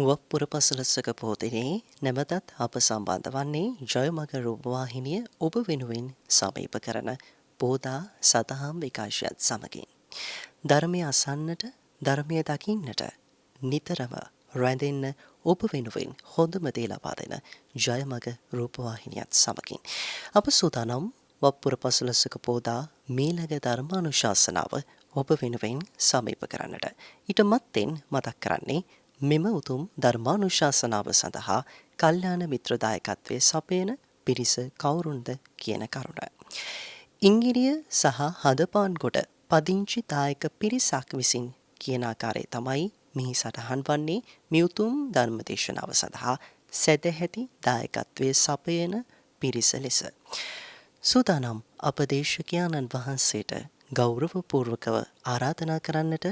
වප්පුර පසළොස්වක පෝතිනේ නැවතත් අප සම්බන්ධ වන්නේ ජයමග රූපවාහිනිය ඔබ වෙනුවෙන් සමීප කරන පෝදා සතහම් විකාශයත් සමගින්. ධර්මය අසන්නට ධර්මය දකින්නට නිතරම රැඳෙන්න ඔබ වෙනුවෙන් හොඳම දේ ලබා දෙන ජයමග රූපවාහිනියත් සමගින්. අප සූදානම් වප්පුර පසළොස්වක පෝදා මීළඟ ධර්මානුශාසනාව ඔබ වෙනුවෙන් සමීප කරන්නට. ඊට මත්තෙන් මතක් කරන්නේ මෙම උතුම් ධර්මානුශාසනාව සඳහා කල්යාණ මිත්‍රදායකත්වයේ සපයන පිරිස කවුරුන්ද කියන කරුණ. ඉංගිරිය සහ හදපාන් කොට පදිංචි දායක පිරිසක් විසින් කියන ආකාරයේ තමයි මෙහි සටහන් වන්නේ මේ උතුම් ධර්මදේශනාව සඳහා සැදැහැති දායකත්වයේ සපයන පිරිස ලෙස. සූදානම් අපදේශකයාණන් වහන්සේට ගෞරවපූර්වකව ආරාධනා කරන්නට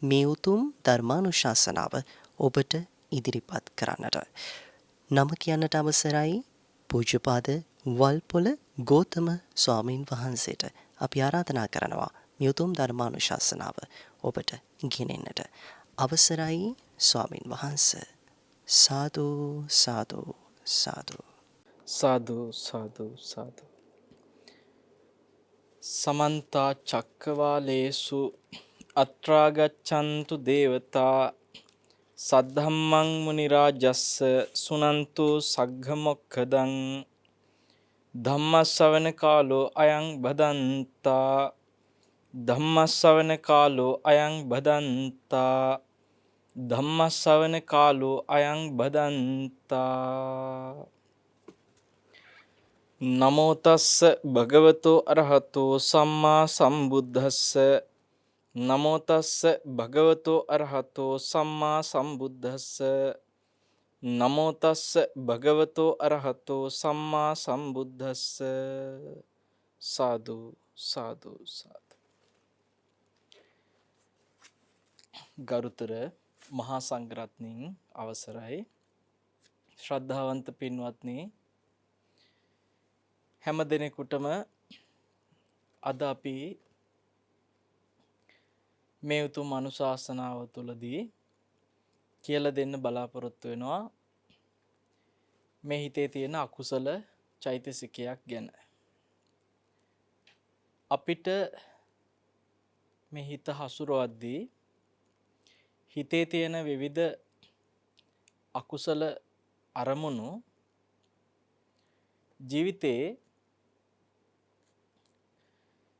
මේ උතුම් ධර්මානුශාසනාව ඔබට ඉදිරිපත් කරන්නට. නම කියන්නට අවසරයි පූජ්‍යපාද වල්පොල ගෝතම ස්වාමීන් වහන්සේට අපි ආරාධනා කරනවා මේ උතුම් ධර්මානුශාසනාව ඔබට ගෙනෙන්නට. අවසරයි ස්වාමීන් වහන්සේ. සාදු සාදු සාදු. සාදු සාදු සාදු. සමන්ත චක්කවාලේසු අත්‍රා ගච්ඡන්තු දේවතා සද්ධම්මං මුනි රාජස්ස සුනන්තු සග්ග මොක්ඛදං ධම්මස්සවන කාලෝ අයං බදන්තා ධම්මස්සවන කාලෝ අයං බදන්තා ධම්මස්සවන කාලෝ අයං බදන්තා. නමෝ තස්ස භගවතෝ අරහතෝ සම්මා සම්බුද්දස්ස නමෝ තස්ස භගවතෝ අරහතෝ සම්මා සම්බුද්දස්ස නමෝ තස්ස භගවතෝ අරහතෝ සම්මා සම්බුද්දස්ස. සාදු සාදු සාදු. ගරුතර මහා සංඝරත්නයන් අවසරයි. ශ්‍රද්ධාවන්ත පින්වත්නි, හැම දිනෙකටම අද අපි මේ උතුම් අනුශාසනාව තුළදී කියලා දෙන්න බලාපොරොත්තු වෙනවා මේ හිතේ තියෙන අකුසල චෛතසිකයක් ගැන. අපිට මේ හිත හසුරවද්දී හිතේ තියෙන විවිධ අකුසල අරමුණු ජීවිතේ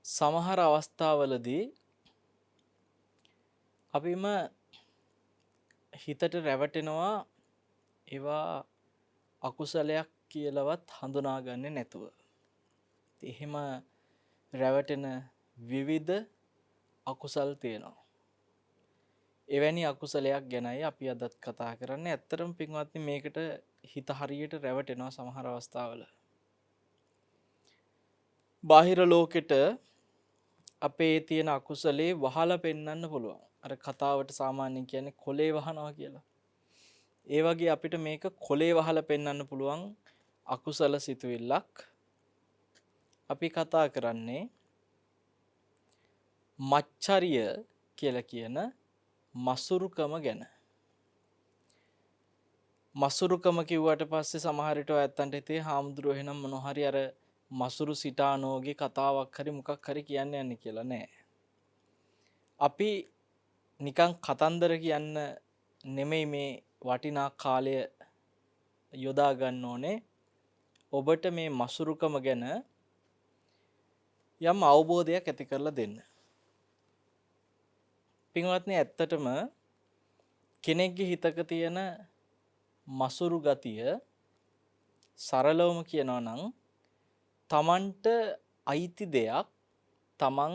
සමහර අවස්ථාවලදී අපිම හිතට රැවටෙනවා ඒවා අකුසලයක් කියලාවත් හඳුනාගන්නේ නැතුව. එහෙම රැවටෙන විවිධ අකුසල් තියෙනවා. එවැනි අකුසලයක් ගැනයි අපි අදත් කතා කරන්නේ. ඇත්තටම පින්වත්නි, මේකට හිත හරියට රැවටෙනවා සමහර අවස්ථාවල. බාහිර ලෝකෙට අපේ තියෙන අකුසලේ වහලා පෙන්වන්න පුළුවන්. අර කතාවට සාමාන්‍යයෙන් කියන්නේ කොලේ වහනවා කියලා. ඒ වගේ අපිට මේක කොලේ වහලා පෙන්වන්න පුළුවන් අකුසල සිතුවිල්ලක්. අපි කතා කරන්නේ මච්චරිය කියලා කියන මසුරුකම ගැන. මසුරුකම කිව්වට පස්සේ සමහර විට ඔයත්තන්ට හිතේ හාමුදුරුවෝ එහෙනම් මොනවා හරි අර මසුරු සිටානෝගේ කතාවක් හරි මොකක් හරි කියන්න යන්නේ කියලා. නෑ. අපි නිකන් කතන්දර කියන්න නෙමෙයි මේ වටිනා කාලය යොදා ගන්න ඕනේ. ඔබට මේ මසුරුකම ගැන යම් අවබෝධයක් ඇති කරලා දෙන්න. පින්වත්නි, ඇත්තටම කෙනෙක්ගේ හිතක තියෙන මසුරු ගතිය සරලවම කියනවා නම් තමන්ට අයිති දෙයක් තමන්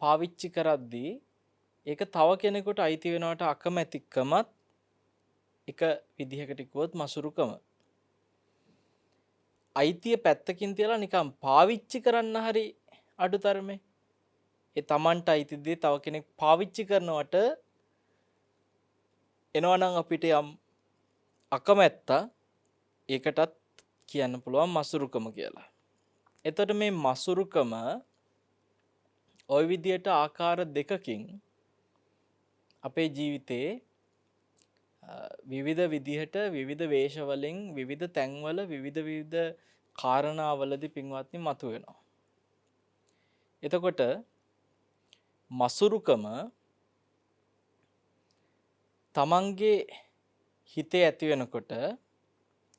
පාවිච්චි කරද්දී ඒක තව කෙනෙකුට අයිති වෙනවට අකමැතිකමත් එක විදිහකට කිව්වොත් මසුරුකම. අයිතිය පැත්තකින් තියලා නිකන් පාවිච්චි කරන්න හරි අඩුතරමේ ඒ තමන්ට අයිති දේ තව කෙනෙක් පාවිච්චි කරනවට එනවනම් අපිට යම් අකමැත්ත, ඒකටත් කියන්න පුළුවන් මසුරුකම කියලා. එතකොට මේ මසුරුකම ওই විදියට ආකාර දෙකකින් අපේ ජීවිතේ විවිධ විදිහට විවිධ වේශවලින් විවිධ තැන්වල විවිධ කාරණාවලදී පින්වත්නි මතුවෙනවා. එතකොට මසුරුකම තමන්ගේ හිතේ ඇති වෙනකොට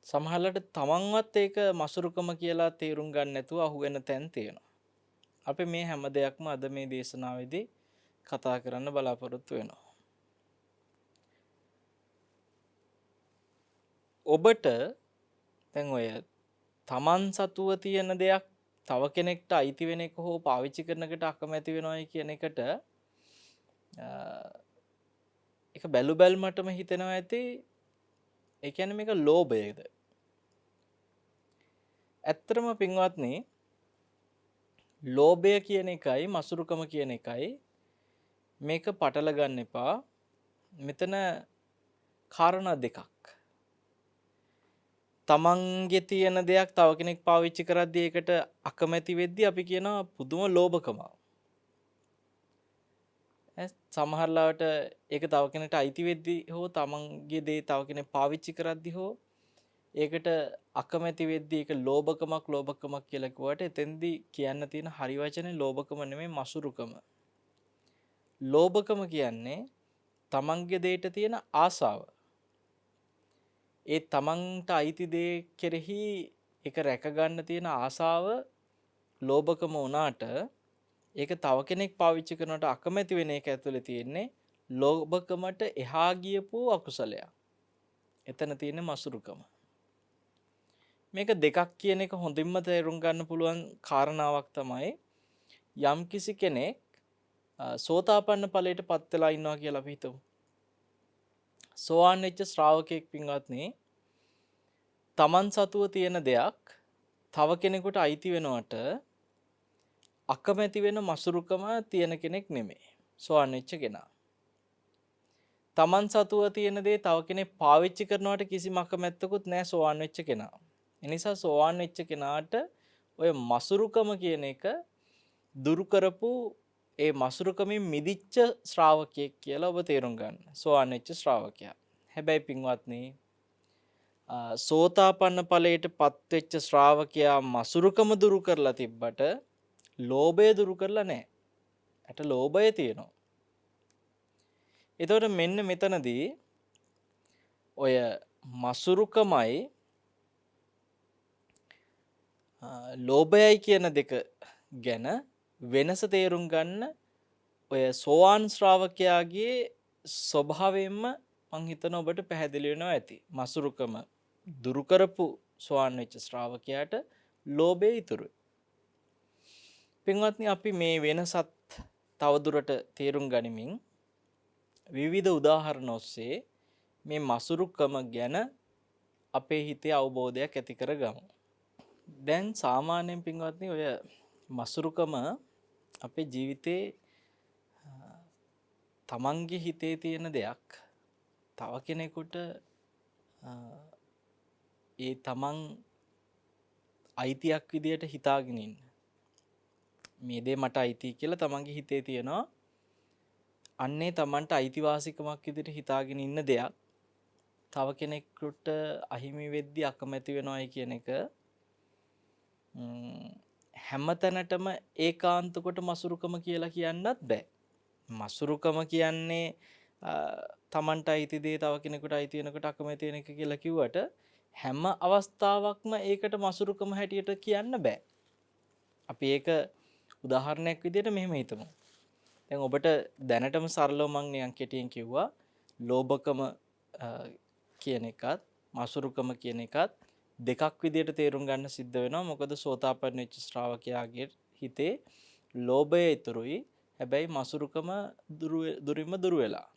සමහරවිට තමන්වත් ඒක මසුරුකම කියලා තේරුම් ගන්න නැතුව අහුවෙන තැන් තියෙනවා. අපි මේ හැම දෙයක්ම අද මේ දේශනාවේදී කතා කරන්න බලාපොරොත්තු වෙනවා. ඔබට දැන් ඔය තමන් සතුව තියෙන දෙයක් තව කෙනෙක්ට අයිති වෙන එක හෝ පාවිච්චි කරනකට අකමැති වෙනවයි කියන එකට ඒක බැලු බැල්මටම හිතෙනවා ඇති ඒ කියන්නේ මේක ලෝභයද? ඇත්තටම පින්වත්නි ලෝභය කියන එකයි මසුරුකම කියන එකයි මේක පටල ගන්න එපා. මෙතන කාරණා දෙකක්. තමන්ගේ තියෙන දෙයක් තව කෙනෙක් පාවිච්චි කරද්දී ඒකට අකමැති වෙද්දී අපි කියනවා පුදුම ලෝභකම. සමහර ලාවට ඒක තව කෙනෙක්ට අයිති වෙද්දී හෝ තමන්ගේ දේ තව කෙනෙක් පාවිච්චි කරද්දී හෝ ඒකට අකමැති වෙද්දී ඒක ලෝභකමක් කියලා කිව්වට එතෙන්දී කියන්න තියෙන හරි වචනේ ලෝභකම නෙමෙයි මසුරුකම. ලෝභකම කියන්නේ තමන්ගේ දෙයට තියෙන ආසාව. ඒ තමන්ට අයිති දේ කෙරෙහි ඒක රැක ගන්න තියෙන ආසාව ලෝභකම වුණාට ඒක තව කෙනෙක් පාවිච්චි කරනකොට අකමැති වෙන එක ඇතුලේ තියෙන්නේ ලෝභකමට එහා ගියපු අකුසලයක්. එතන තියෙන මසුරුකම. මේක දෙකක් කියන එක හොඳින්ම තේරුම් ගන්න පුළුවන් කාරණාවක් තමයි යම් කිසි කෙනෙක් සෝතාපන්න ඵලයට පත් වෙලා ඉන්නවා කියලා අපි හිතමු. සෝවාන් වෙච්ච ශ්‍රාවකෙක් පින්වත්නි තමන් සතුව තියෙන දෙයක් තව කෙනෙකුට අයිති වෙනවට අකමැති වෙන මසුරුකම තියෙන කෙනෙක් නෙමෙයි සෝවාන් වෙච්ච කෙනා. තමන් සතුව තියෙන දේ තව කෙනෙක් පාවිච්චි කරනවට කිසිම අකමැත්තකුත් නැහැ සෝවාන් වෙච්ච කෙනා. ඒ නිසා සෝවාන් වෙච්ච කෙනාට ඔය මසුරුකම කියන එක දුරු කරපු ඒ මසුරුකමින් මිදිච්ච ශ්‍රාවකයෙක් කියලා ඔබ තේරුම් ගන්න. සෝවාන් වෙච්ච ශ්‍රාවකයා. හැබැයි පින්වත්නි සෝතාපන්න ඵලයට පත් වෙච්ච ශ්‍රාවකයා මසුරුකම දුරු කරලා තිබ්බට ලෝභය දුරු කරලා නැහැ. ඇට ලෝභය තියෙනවා. එතකොට මෙන්න මෙතනදී ඔය මසුරුකමයි ලෝභයයි කියන දෙක ගැන වෙනස තේරුම් ගන්න ඔය සෝවාන් ශ්‍රාවකයාගේ ස්වභාවයෙන්ම මං හිතන ඔබට පැහැදිලි වෙනවා ඇති. මසුරුකම දුරු කරපු සෝවාන් වෙච්ච ශ්‍රාවකයාට ලෝභය ඉතුරුයි. පින්වත්නි අපි මේ වෙනසත් තවදුරට තේරුම් ගනිමින් විවිධ උදාහරණ ඔස්සේ මේ මසුරුකම ගැන අපේ හිතේ අවබෝධයක් ඇති කරගමු. දැන් සාමාන්‍යයෙන් පින්වත්නි ඔය මසුරුකම අපේ ජීවිතේ තමන්ගේ හිතේ තියෙන දෙයක් තව කෙනෙකුට ඒ තමන් අයිතියක් විදියට හිතාගෙන ඉන්න. මේ දේ මට අයිති කියලා තමන්ගේ හිතේ තියෙනවා. අන්නේ තමන්ට අයිතිවාසිකමක් විදියට හිතාගෙන ඉන්න දෙයක් තව කෙනෙකුට අහිමි වෙද්දී අකමැති වෙනවයි කියන එක හැමතැනටම ඒකාන්ත කොට මසුරුකම කියලා කියන්නත් බෑ. මසුරුකම කියන්නේ තමන්ට අයිති දේ තව කෙනෙකුට අයිති වෙනකොට අකමැති වෙන එක කියලා කිව්වට හැම අවස්ථාවක්ම ඒකට මසුරුකම හැටියට කියන්න බෑ. අපි ඒක උදාහරණයක් විදිහට මෙහෙම හිතමු. දැන් ඔබට දැනටම සරලව මම නිකන් කෙටියෙන් කිව්වා ලෝභකම කියන එකත් මසුරුකම කියන එකත් දෙකක් විදිහට තේරුම් ගන්න සිද්ධ වෙනවා. මොකද සෝතාපන්න වෙච්ච ශ්‍රාවකයාගේ හිතේ ලෝභය ඉතුරුයි. හැබැයි මසුරුකම දුරු වෙලා.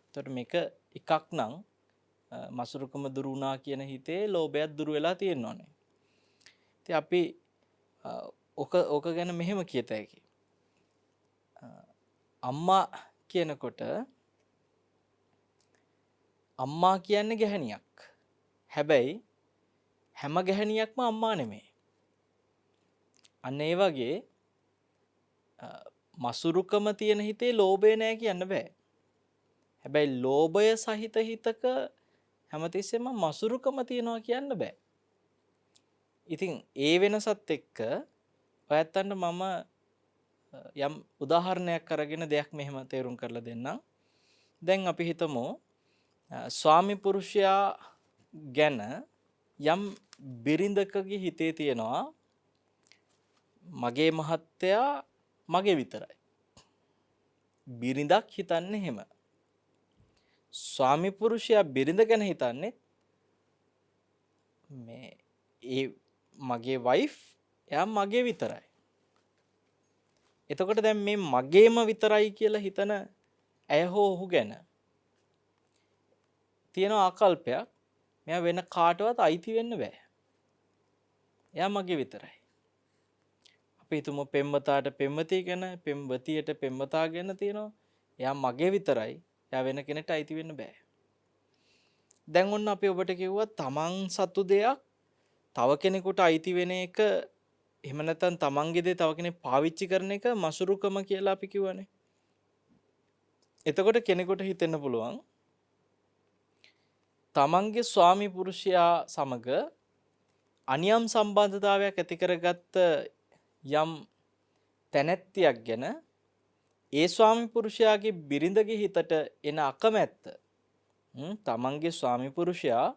එතකොට මේක එකක් නම් මසුරුකම දුරු වුණා කියන හිතේ ලෝභයත් දුරු වෙලා තියෙනවානේ. ඉතින් අපි ඕක ගැන මෙහෙම කියත හැකි. අම්මා කියනකොට අම්මා කියන්නේ ගැහණියක්. හැබැයි හැම ගැහණියක්ම අම්මා නෙමෙයි. අන්න ඒ වගේ මසුරුකම තියෙන හිතේ ලෝභය නැහැ කියන්න බෑ. හැබැයි ලෝභය සහිත හිතක හැමතිස්සෙම මසුරුකම තියනවා කියන්න බෑ. ඉතින් ඒ වෙනසත් එක්ක ඔයත්තන්ට මම යම් උදාහරණයක් අරගෙන දෙයක් මෙහෙම තේරුම් කරලා දෙන්නම්. දැන් අපි හිතමු ස්වාමි පුරුෂයා ගැන යම් බිරිඳකගේ හිතේ තියෙනවා මගේ මහත්තයා මගේ විතරයි. බිරිඳක් හිතන්නේ එහෙම. ස්වාමි පුරුෂයා බිරිඳ ගැන හිතන්නේ මේ ඒ මගේ වයිෆ් එයා මගේ විතරයි. එතකොට දැන් මේ මගේම විතරයි කියලා හිතන ඇය හෝ ඔහු ගැන තියෙන ආකල්පයක් මෙයා වෙන කාටවත් අයිති වෙන්න බෑ. එයා මගේ විතරයි. අපි හිතමු පෙම්වතාට පෙම්වතිය ගැන, පෙම්වතියට පෙම්වතා ගැන තියෙනවා. එයා මගේ විතරයි. එයා වෙන කෙනෙක්ට අයිති වෙන්න බෑ. දැන් ඔන්න අපි ඔබට කිව්වා තමන් සතු දෙයක් තව කෙනෙකුට අයිති වෙන එක එහෙම නැත්නම් තමන්ගේ දේ තව කෙනෙක් පාවිච්චි කරන එක මසුරුකම කියලා අපි කිව්වනේ. එතකොට කෙනෙකුට හිතෙන්න පුළුවන් තමන්ගේ ස්වාමි පුරුෂයා සමග අනියම් සම්බන්ධතාවයක් ඇති කරගත්ත යම් තැනැත්තියක් ගැන ඒ ස්වාමි පුරුෂයාගේ බිරිඳගේ හිතට එන අකමැත්ත තමන්ගේ ස්වාමි පුරුෂයා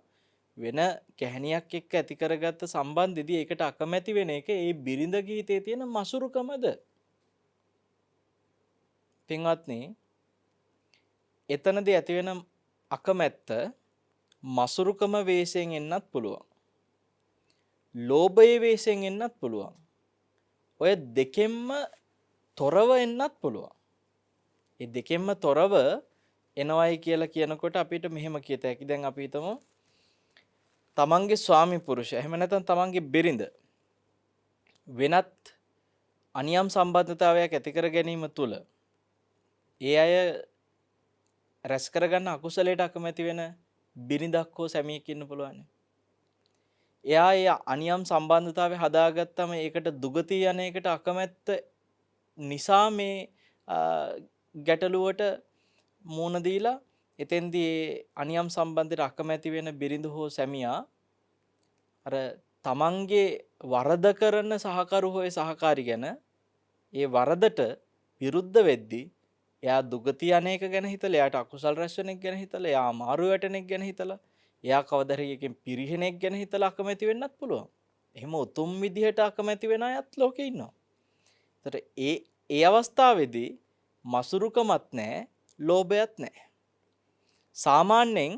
වෙන ගැහණියක් එක්ක ඇති කරගත්ත සම්බන්ධෙදී ඒකට අකමැති වෙන එක ඒ බිරිඳගේ හිතේ තියෙන මසුරුකමද? පින්වත්නි, එතනදී ඇති වෙන අකමැත්ත මසුරුකම වේශයෙන් එන්නත් පුළුවන්. ලෝභයේ වේශයෙන් එන්නත් පුළුවන්. ඔය දෙකෙන්ම තොරව එන්නත් පුළුවන්. ඒ දෙකෙන්ම තොරව එනවයි කියලා කියනකොට අපිට මෙහෙම කියත හැකි. දැන් අපි හිතමු තමන්ගේ ස්වාමි පුරුෂයා එහෙම නැත්නම් තමන්ගේ බිරිඳ වෙනත් අනියම් සම්බන්ධතාවයක් ඇති කර ගැනීම තුළ ඒ අය රැස් කරගන්න අකුසලයට අකමැති වෙන බිරිඳක් හෝ සැමියෙක් ඉන්න පුළුවන්. එයා ඒ අනියම් සම්බන්ධතාවය හදාගත්තම ඒකට දුගතිය යන එකට අකමැත්ත නිසා මේ ගැටලුවට මුහුණ දීලා එතෙන්දී අනියම් සම්බන්ධයට අකමැති වෙන බිරිඳ හෝ සැමියා අර තමන්ගේ වරද කරන සහකරු හෝ සහකාරි ගැන ඒ වරදට විරුද්ධ වෙද්දී එයා දුගතිය අනේක ගැන හිතලා එයාට අකුසල් රැස් වෙන එක ගැන හිතලා එයා අමාරු වැටෙන එක ගැන හිතලා එයා කවදා හරි එකෙන් පිරිහෙන එක ගැන හිතලා අකමැති වෙන්නත් පුළුවන්. එහෙම උතුම් විදිහට අකමැති වෙන අයත් ලෝකේ ඉන්නවා. ඒතර ඒ අවස්ථාවේදී මසුරුකමත් නැහැ, ලෝභයත් නැහැ. සාමාන්‍යයෙන්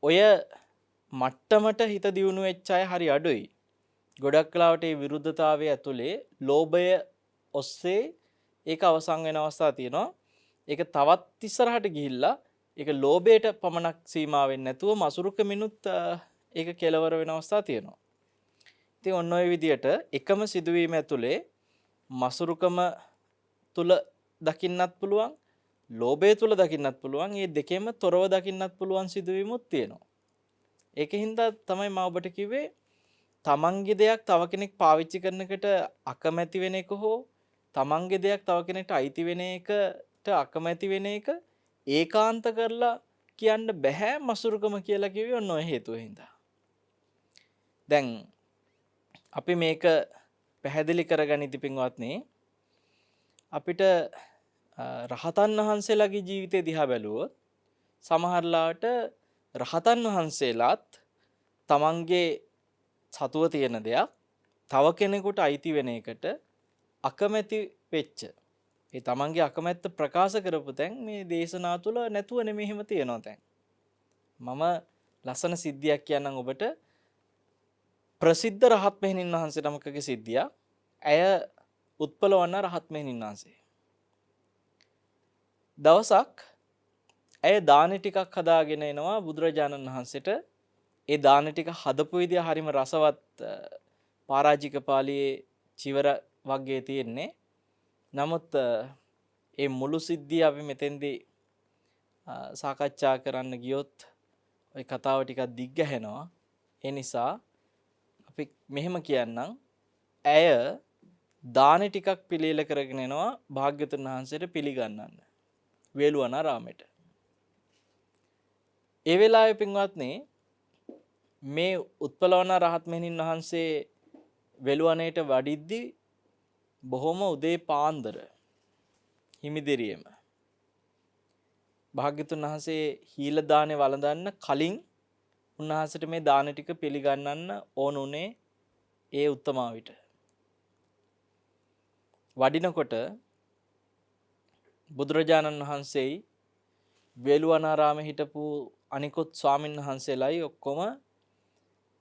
ඔය මට්ටමට හිත දියුණු වෙච්ච අය හරි අඩුයි. ගොඩක් වෙලාවට මේ විරුද්ධතාවය ඇතුලේ ලෝභය ඔස්සේ ඒක අවසන් වෙන අවස්ථා තියෙනවා. ඒක තවත් ඉස්සරහට ගිහිල්ලා ඒක ලෝභයට පමණක් සීමා වෙන්නේ නැතුව මසුරුකමිනුත් ඒක කෙලවර වෙන අවස්ථා තියෙනවා. ඉතින් ඔන්න ඔය විදියට එකම සිදුවීම ඇතුලේ මසුරුකම තුල දකින්නත් පුළුවන්, ලෝභය තුල දකින්නත් පුළුවන්, මේ දෙකෙන්ම තොරව දකින්නත් පුළුවන් සිදුවීමුත් තියෙනවා. ඒකින්ද තමයි මම ඔබට කිව්වේ තමන්ගේ දෙයක් තව කෙනෙක් පාවිච්චි කරනකට අකමැති වෙන එක හෝ තමන්ගේ දෙයක් තව කෙනෙක්ට අයිති වෙන එකට අකමැති වෙන එක ඒකාන්ත කරලා කියන්න බෑ මසුරුකම කියලා කිව්වේ ඔන්න ඔය හේතුව හින්දා. දැන් අපි මේක පැහැදිලි කරගනිති පින්වත්නි. අපිට රහතන් වහන්සේලාගේ ජීවිතය දිහා බැලුවොත් සමහරලාට රහතන් වහන්සේලාත් තමන්ගේ සතුව තියෙන දෙයක් තව කෙනෙකුට අයිති වෙන එකට අකමැති වෙච්ච ඒ තමන්ගේ අකමැත්ත ප්‍රකාශ කරපු තැන් මේ දේශනා තුළ නැතුව නෙමෙයි එහෙම තියෙනවා තැන්. මම ලස්සන සිද්ධියක් කියන්නම් ඔබට. ප්‍රසිද්ධ රහත් මෙහෙණින් වහන්සේ නමකගේ සිද්ධියක්. ඇය උත්පලවන්න රහත් මෙහෙණින් වහන්සේ. දවසක් ඇය දානි ටිකක් හදාගෙන එනවා බුදුරජාණන් වහන්සේට. ඒ දානි ටික හදපු විදිය හරිම රසවත් පරාජික පාළියේ චිවර වර්ගයේ තියෙන්නේ. නමුත් ඒ මුළු සිද්ධිය අපි මෙතෙන්දී සාකච්ඡා කරන්න ගියොත් ওই කතාව ටිකක් දිග්ගැහෙනවා. ඒ නිසා අපි මෙහෙම කියන්නම්. ඇය දානි ටිකක් පිළියෙල කරගෙන එනවා භාග්‍යවතුන් වහන්සේට පිළිගන්නන්න. වේළුවනාරාමයට. ඒ වෙලාවේ පින්වත්නි මේ උත්පලවන රහත් මෙහෙණින් වහන්සේ වෙළුවනේට වඩිද්දී බොහොම උදේ පාන්දර හිමිදිරියේම භාග්‍යතුන් වහන්සේ හීල දානේ වළඳන්න කලින් උන්වහන්සේට මේ දාන ටික පිළිගන්නන්න ඕන උනේ ඒ උත්තමාවිට. වඩිනකොට බුදුරජාණන් වහන්සේයි වේළුවනාරාමේ හිටපු අනිකුත් ස්වාමින් වහන්සේලායි ඔක්කොම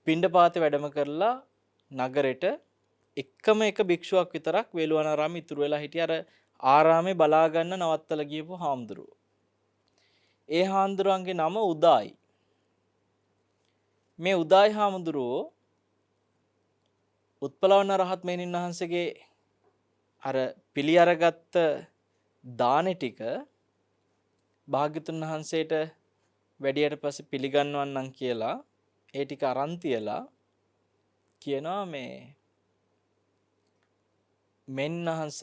පිණ්ඩපාතේ වැඩම කරලා නගරෙට එකම එක භික්ෂුවක් විතරක් වේළුවනාරාමේ ඉතුරු වෙලා හිටිය අර ආරාමේ බලා ගන්න නවත්තලා ගියපු හාමුදුරුවෝ. ඒ හාමුදුරුවන්ගේ නම උදායි. මේ උදායි හාමුදුරුවෝ උත්පලවන රහත් මෙහෙණින් වහන්සේගේ අර පිළි අරගත්ත දානේ ටික භාග්‍යතුන් වහන්සේට වැඩියට පස්සේ පිළිගන්වන්නම් කියලා ඒ ටික අරන් තියලා කියනවා මේ මෙන්නහස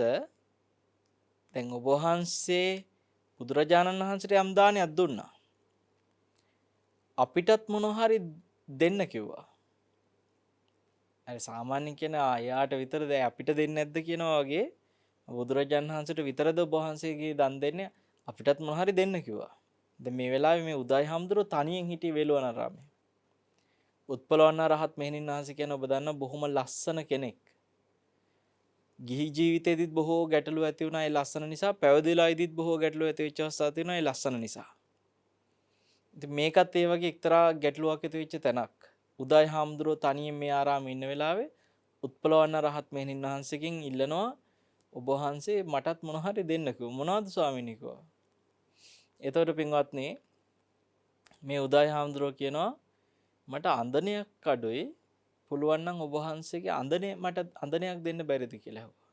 දැන් ඔබ වහන්සේ බුදුරජාණන් වහන්සේට යම් දානයක් දුන්නා. අපිටත් මොනවා හරි දෙන්න කිව්වා. අර සාමාන්‍යයෙන් කියන ආයාට විතරද අපිට දෙන්නේ නැද්ද කියනවා වගේ බුදුරජාණන් වහන්සේට විතරද ඔබ වහන්සේගේ දන් දෙන්නේ අපිටත් මොනවා හරි දෙන්න කිව්වා. දැන් මේ වෙලාවේ මේ උදායි හාමුදුරුවෝ තනියෙන් හිටියේ වේළුවනාරාමේ. උත්පලවන්න රහත් මෙහෙණින් වහන්සේ කියන ඔබ දන්න බොහොම ලස්සන කෙනෙක්. ගිහි ජීවිතේදීත් බොහෝ ගැටලු ඇති වුණා ඒ ලස්සන නිසා. පැවිදිලායිදීත් බොහෝ ගැටලු ඇති වෙච්ච අවස්ථා තියෙනවා ඒ ලස්සන නිසා. ඉතින් මේකත් ඒ වගේ එක්තරා ගැටලුවක් ඇති වෙච්ච තැනක්. උදායි හාමුදුරුවෝ තනියෙන් මේ ආරාමේ ඉන්න වෙලාවේ උත්පලවන්න රහත් මෙහෙණින් වහන්සේගෙන් ඉල්ලනවා ඔබ වහන්සේ මටත් මොන හරි දෙන්න කිව්වා. මොනවද ස්වාමීනි කිව්වා. එතකොට පින්වත්නි මේ උදායි හාමුදුරුවෝ කියනවා මට අඳනයක් අඩුයි පුළුවන් නම් ඔබ වහන්සේගේ අඳනේ මට අඳනයක් දෙන්න බැරිද කියලා ඇහුවා.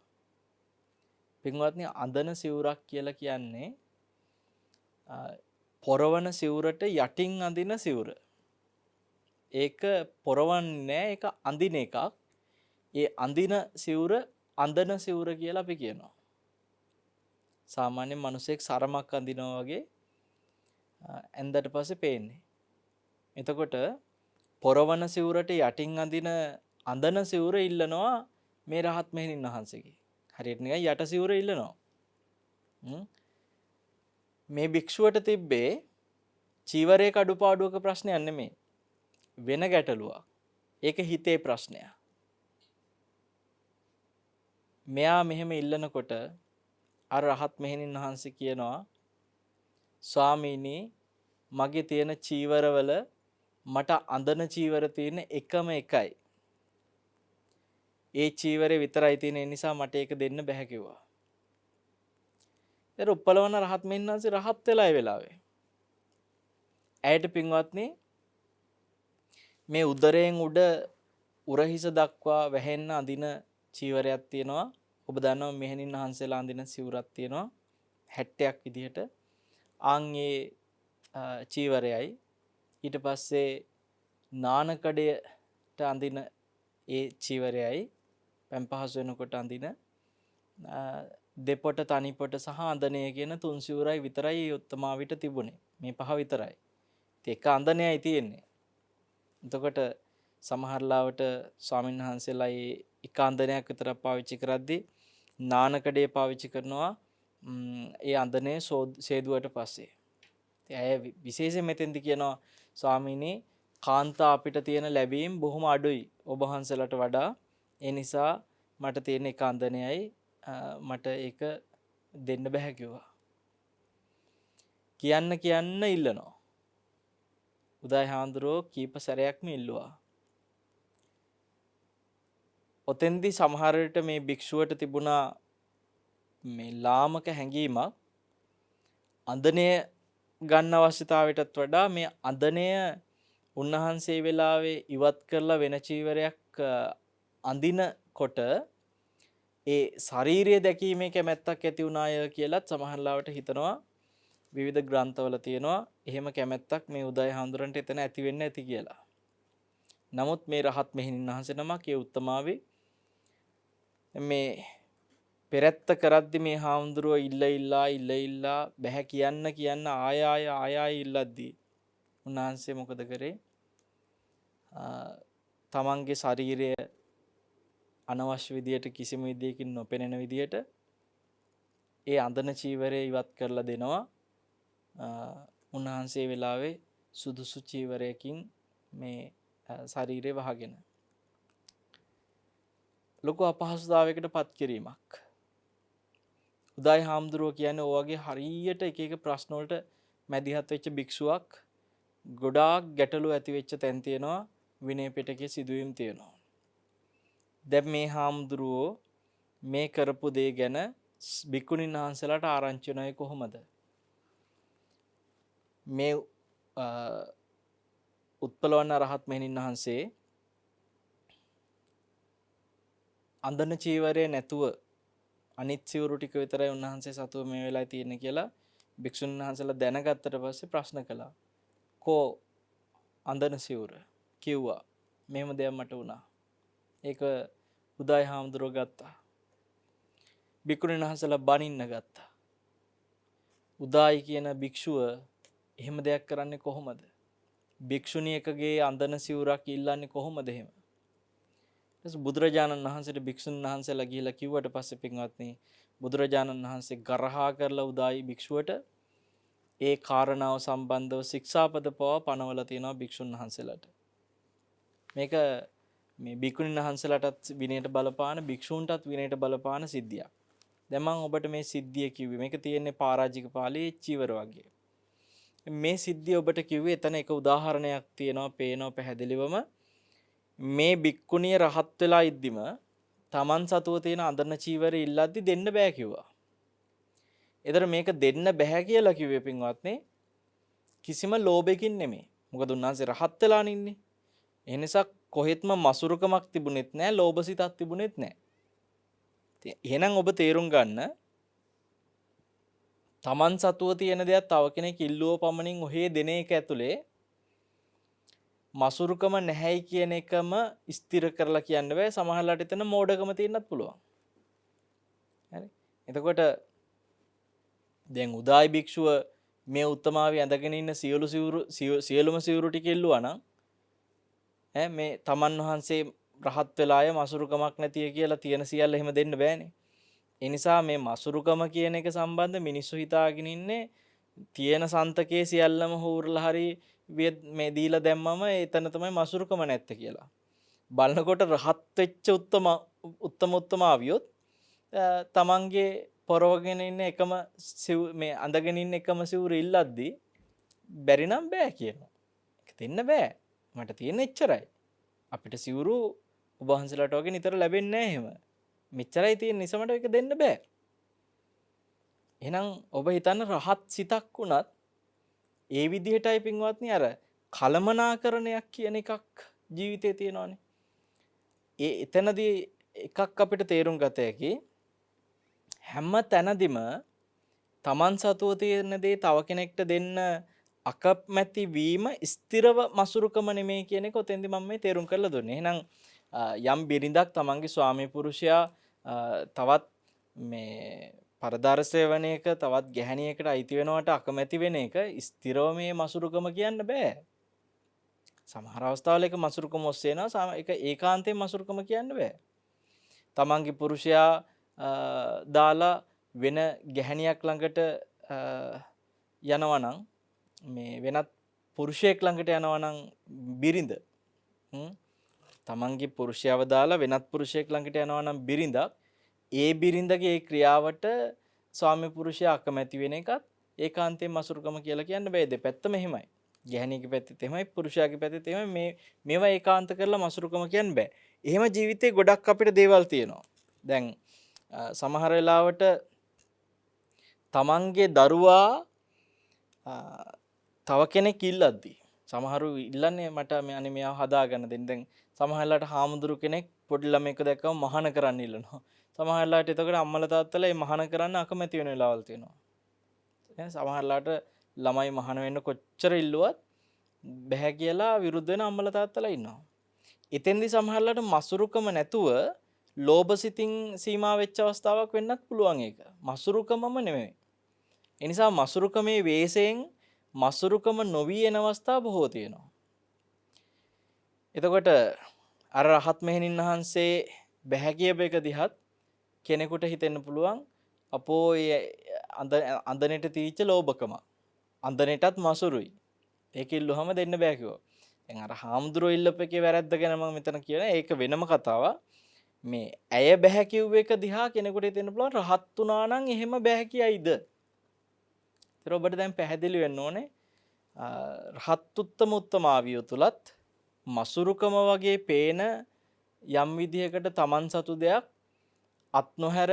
පින්වත්නි අඳන සිවුරක් කියලා කියන්නේ පොරවන සිවුරට යටින් අඳින සිවුර. ඒක පොරවන්නේ ඒක අඳින එකක්. ඒ අඳින සිවුර අඳන සිවුර කියලා අපි කියනවා. සාමාන්‍ය මිනිසෙක් සරමක් අඳිනවා වගේ ඇඳට පස්සේ පේන්නේ. එතකොට පොරවන සිවුරට යටින් අඳින අඳන සිවුර ඉල්ලනවා මේ රහත් මෙහෙණින් වහන්සේගේ. හරියට නිකන් යට සිවුර ඉල්ලනවා. මේ භික්ෂුවට තිබ්බේ චීවරයක අඩුපාඩුවක ප්‍රශ්නයක් නෙමෙයි. වෙන ගැටලුවක්. ඒක හිතේ ප්‍රශ්නයක්. මෙයා මෙහෙම ඉල්ලනකොට අර රහත් මෙහෙණින් වහන්සේ කියනවා ස්වාමීනි මගේ තියෙන චීවරවල මට අඳන චීවර තියෙන එකම එකයි. ඒ චීවරේ විතරයි තියෙන නිසා මට ඒක දෙන්න බෑ කිව්වා. ඒ උප්පලවන රහත් මෙහෙණින් වහන්සේ රහත් වෙලා ඒ වෙලාවේ. ඇයට පින්වත්නි මේ උදරයෙන් උඩ උරහිස දක්වා වැහෙන්න අඳින චීවරයක් තියෙනවා. ඔබ දන්නවා මෙහෙණින් වහන්සේලා අඳින සිවුරක් තියෙනවා 60ක් විදිහට. ආන්ගේ චීවරයයි ඊට පස්සේ නානකඩයට අඳින ඒ චීවරයයි පෙම්පහසු වෙනකොට අඳින දෙපොට තනිපොට සහ අඳනය කියන තුන් සිවුරයි විතරයි උත්තමාවිට තිබුණේ. මේ පහ විතරයි. ඒක අඳනයයි තියෙන්නේ. එතකොට සමහරලාවට ස්වාමීන් වහන්සේලා ඒ එක අඳනයක් විතර පාවිච්චි කරද්දී නානකඩේ පාවිච්චි කරනවා ඒ අඳනේ සේදුවට පස්සේ. ඇය විශේෂයෙන් මෙතෙන්දි කියනවා ස්වාමීනි කාන්තා අපිට තියෙන ලැබීම් බොහොම අඩුයි ඔබ වහන්සේලාට වඩා. ඒ නිසා මට තියෙන එක අඳනයයි මට ඒක දෙන්න බෑ කිව්වා. කියන්න ඉල්ලනවා. උදායි හාමුදුරුවෝ කීප සැරයක්ම ඉල්ලුවා. ඔතෙන්දී සමහර විට මේ භික්ෂුවට තිබුණා මේ ලාමක හැඟීමක් අඳනය ගන්න අවශ්‍යතාවයටත් වඩා මේ අඳනය උන්වහන්සේ වෙලාවේ ඉවත් කරලා වෙන චීවරයක් අඳිනකොට ඒ ශාරීරිය දැකීමේ කැමැත්තක් ඇති වුණාය කියලත් සමහරලාවට හිතනවා. විවිධ ග්‍රන්ථවල තියෙනවා එහෙම කැමැත්තක් මේ උදායි හාමුදුරන්ට එතන ඇති වෙන්න ඇති කියලා. නමුත් මේ රහත් මෙහෙණින් වහන්සේ නමක් ඒ උත්තමාවේ මේ පෙරත්ත කරද්දි මේ හාමුදුරුවෝ ඉල්ලා බැහැ කියන්න ආය ඉල්ලද්දී උන්වහන්සේ මොකද කරේ? තමන්ගේ ශරීරය අනවශ්‍ය විදියට කිසිම විදියකින් නොපෙනෙන විදියට ඒ අඳන චීවරය ඉවත් කරලා දෙනවා. උන්වහන්සේ වෙලාවේ සුදුසු චීවරයකින් මේ ශරීරය වහගෙන. ලොකු අපහසුතාවයකට පත් කිරීමක්. උදායි හාමුදුරුවෝ කියන්නේ ඔය වගේ හරියට එක එක ප්‍රශ්න වලට මැදිහත් වෙච්ච භික්ෂුවක් ගොඩාක් ගැටලු ඇති වෙච්ච තැන් තියෙනවා. විනය පිටකයේ සිදුවීම් තියෙනවා. දැන් මේ හාමුදුරුවෝ මේ කරපු දේ ගැන භික්ෂුණීන් වහන්සේලාට ආරංචි වෙනයි කොහොමද? මේ උත්පලවන්න රහත් මෙහෙණින් වහන්සේ අඳන චීවරය නැතුව අනිත් සිවුරු ටික විතරයි උන්වහන්සේ සතුව මේ වෙලාවේ තියෙන්නේ කියලා භික්ෂුන් වහන්සේලා දැනගත්තට පස්සේ ප්‍රශ්න කළා. කෝ අඳන සිවුර කිව්වා. මෙහෙම දෙයක් මට වුණා. ඒක උදායි හාමුදුරුවෝ ගත්තා. භික්ෂුන් වහන්සේලා බනින්න ගත්තා. උදායි කියන භික්ෂුව එහෙම දෙයක් කරන්නේ කොහොමද? භික්ෂුණියකගේ අඳන සිවුරක් ඉල්ලන්නේ කොහොමද එහෙම? බුදුරජාණන් වහන්සේට භික්ෂුන් වහන්සේලා ගිහිලා කිව්වට පස්සේ පින්වත්නි බුදුරජාණන් වහන්සේ ගරහා කරලා උදායි භික්ෂුවට ඒ කාරණාව සම්බන්ධව ශික්ෂාපද පවා පනවලා තියෙනවා භික්ෂුන් වහන්සේලාට. මේක මේ භික්ෂුන් වහන්සේලාටත් විනයට බලපාන භික්ෂූන්ටත් විනයට බලපාන සිද්ධියක්. දැන් මම ඔබට මේ සිද්ධිය කිව්වේ මේක තියෙන්නේ පරාජික පාළියේ චීවර වගේ. මේ සිද්ධිය ඔබට කිව්වේ එතන එක උදාහරණයක් තියෙනවා පේනවා පැහැදිලිවම මේ භික්ඛුණිය රහත් වෙලා ඉද්දිම Taman සතුව තියෙන අඳන චීවරය ඉල්ලද්දි දෙන්න බෑ කිව්වා. ඒතර මේක දෙන්න බෑ කියලා කිව්වේ පින්වත්නි කිසිම ලෝභයකින් නෙමෙයි. මොකද උන්වහන්සේ රහත් වෙලානේ ඉන්නේ. ඒ නිසා කොහෙත්ම මසුරුකමක් තිබුණෙත් නෑ, ලෝභසිතක් තිබුණෙත් නෑ. එහෙනම් ඔබ තේරුම් ගන්න Taman සතුව තියෙන දෙයක් තව කෙනෙක් ඉල්ලුව පමණින් ඔහේ දෙන එක ඇතුලේ මසුරුකම නැහැයි කියන එකම ස්ථිර කරලා කියන්න බෑ. සමහරවිට එතන මෝඩකම තියෙන්නත් පුළුවන්. හරි. එතකොට දැන් උදායි භික්ෂුව මේ උත්තමාවේ ඇඳගෙන ඉන්න සියලුම සිවුරු ටික ඉල්ලුවා නම් මේ තමන් වහන්සේ රහත් වෙලාය මසුරුකමක් නැතිය කියලා තියෙන සියල්ල එහෙම දෙන්න බෑනේ. ඒ නිසා මේ මසුරුකම කියන එක සම්බන්ධ මිනිස්සු හිතාගෙන ඉන්නේ තියෙන සන්තකේ සියල්ලම හූරලා හරි මේ දීලා දැම්මම එතන තමයි මසුරුකම නැත්තේ කියලා. බලනකොට රහත් වෙච්ච උත්තම ආවියොත් තමන්ගේ පොරවගෙන ඉන්න එකම මේ අඳගෙන ඉන්න එකම සිවුර ඉල්ලද්දි බැරි නම් බෑ කියනවා. ඒක දෙන්න බෑ. මට තියෙන එච්චරයි. අපිට සිවුරු ඔබ වහන්සේලාට වගේ නිතර ලැබෙන්නේ නැහැ එහෙම. මෙච්චරයි තියෙන නිසා මට ඒක දෙන්න බෑ. එහෙනම් ඔබ හිතන්න රහත් සිතක් වුණත් ඒ විදිහටයි පින්වත්නි අර කලමනාකරණයක් කියන එකක් ජීවිතේ තියෙනවානේ. එතනදී එකක් අපිට තේරුම් ගත හැකි හැම තැනදීම Taman සතුව තියෙන දේ තව කෙනෙක්ට දෙන්න අකමැති වීම ස්ථිරව මසුරුකම නෙමෙයි කියන එක ඔතෙන්දී මම මේ තේරුම් කරලා දුන්නේ. එහෙනම් යම් බිරිඳක් තමන්ගේ ස්වාමි පුරුෂයා තවත් මේ පරදාර සේවනයක තවත් ගැහණියකට අයිති වෙනවට අකමැති වෙන එක ස්ථිරව මේ මසුරුකම කියන්න බෑ. සමහර අවස්ථාවල ඒක මසුරුකම ඔස්සේ යනවා. ඒක ඒකාන්තයෙන් මසුරුකම කියන්න බෑ. තමන්ගේ පුරුෂයා දාලා වෙන ගැහණියක් ළඟට යනවා නම් මේ වෙනත් පුරුෂයෙක් ළඟට යනවා නම් බිරිඳ තමන්ගේ පුරුෂයව දාලා වෙනත් පුරුෂයෙක් ළඟට යනවා නම් බිරිඳක් ඒ බිරිඳගේ ඒ ක්‍රියාවට ස්වාමි පුරුෂයා අකමැති වෙන එකත් ඒකාන්තයෙන් මසුරුකම කියලා කියන්න බෑ. දෙපැත්තම එහෙමයි. ගැහණියගේ පැත්තෙත් එහෙමයි පුරුෂයාගේ පැත්තෙත් එහෙමයි. මේවා ඒකාන්ත කරලා මසුරුකම කියන්න බෑ. එහෙම ජීවිතේ ගොඩක් අපිට දේවල් තියෙනවා. දැන් සමහර වෙලාවට තමන්ගේ දරුවා තව කෙනෙක් ඉල්ලද්දි සමහරු ඉල්ලන්නේ මට අනේ මෙයාව හදාගන්න දෙන්න. දැන් සමහරලාට හාමුදුරු කෙනෙක් පොඩි ළමයෙක් දැක්කම මහාන කරන්න ඉල්ලනවා. සමහරලාට එතකොට අම්මලා තාත්තලා මේ මහාන කරන්න අකමැති වෙන වෙලාවල් තියෙනවා. සමහරලාට ළමයි මහාන වෙන්න කොච්චර ඉල්ලුවත් බැහැ කියලා විරුද්ධ වෙන අම්මලා තාත්තලා ඉන්නවා. එතෙන්දී සමහරලාට මසුරුකම නැතුව ලෝභසිතින් සීමා වෙච්ච අවස්ථාවක් වෙන්නත් පුළුවන් ඒක. මසුරුකමම නෙමෙයි. ඒ නිසා මසුරුකමේ වේසයෙන් මසුරුකම නොවි එන අවස්ථා බොහෝ තියෙනවා. එතකොට අර රහත් මෙහෙණින් වහන්සේ බැහැ කියප එක දිහත් කෙනෙකුට හිතෙන්න පුළුවන් අපෝ අඳනට තීච්ච ලෝභකම අඳනටත් මසුරුයි ඒක ඉල්ලුවහම දෙන්න බෑ කිව්වා. දැන් අර හාමුදුරුවෝ ඉල්ලපු එකේ වැරද්ද ගැන මම මෙතන කියන ඒක වෙනම කතාවක්. මේ ඇය බැහැ කිව්ව එක දිහා කෙනෙකුට හිතෙන්න පුළුවන් රහත් වුණා නම් එහෙම බැහැ කියයිද? ඒතර ඔබට දැන් පැහැදිලි වෙන්න ඕනේ රහත් උත්තම උත්තමාවිය තුලත් මසුරුකම වගේ පේන යම් විදිහකට Taman සතු දෙයක් අත් නොහැර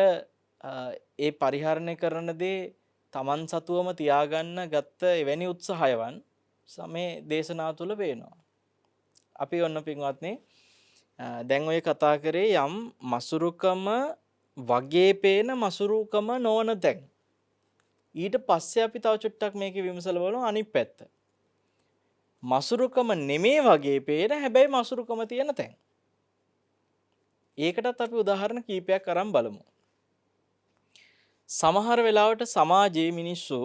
ඒ පරිහරණය කරන දේ Taman සතුවම තියාගන්න ගත්ත එවැනි උත්සාහයවන් සමේ දේශනා තුල පේනවා. අපි ඔන්න පින්වත්නි දැන් ඔය කතා කරේ යම් මසුරුකම වගේ පේන මසුරුකම නොවන තැන්. ඊට පස්සේ අපි තව චුට්ටක් මේකේ විමසලා බලමු අනිත් පැත්ත. මසුරුකම නෙමේ වගේ පේන හැබැයි මසුරුකම තියෙන තැන්. ඒකටත් අපි උදාහරණ කීපයක් අරන් බලමු. සමහර වෙලාවට සමාජයේ මිනිස්සු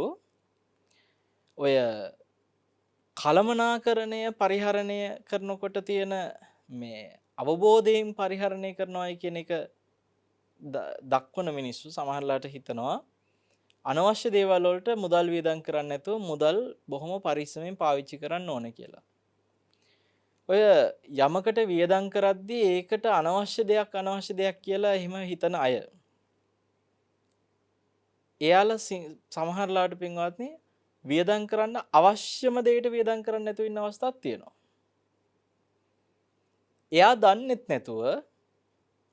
ඔය කලමනාකරණය පරිහරණය කරනකොට තියෙන මේ අවබෝධයෙන් පරිහරණය කරනවායි කියන එක දක්වන මිනිස්සු සමහරලාට හිතනවා අනවශ්‍ය දේවල් වලට මුදල් වියදම් කරන්නේ නැතුව මුදල් බොහොම පරිස්සමෙන් පාවිච්චි කරන්න ඕනේ කියලා. ඔය යමකට වියදම් කරද්දී ඒකට අනවශ්‍ය දෙයක් කියලා එහෙම හිතන අය. එයාලා සමහරලාට පින්වත්නි වියදම් කරන්න අවශ්‍යම දෙයට වියදම් කරන්න නැතුව ඉන්න අවස්ථාවක් තියෙනවා. එයා දන්නෙත් නැතුව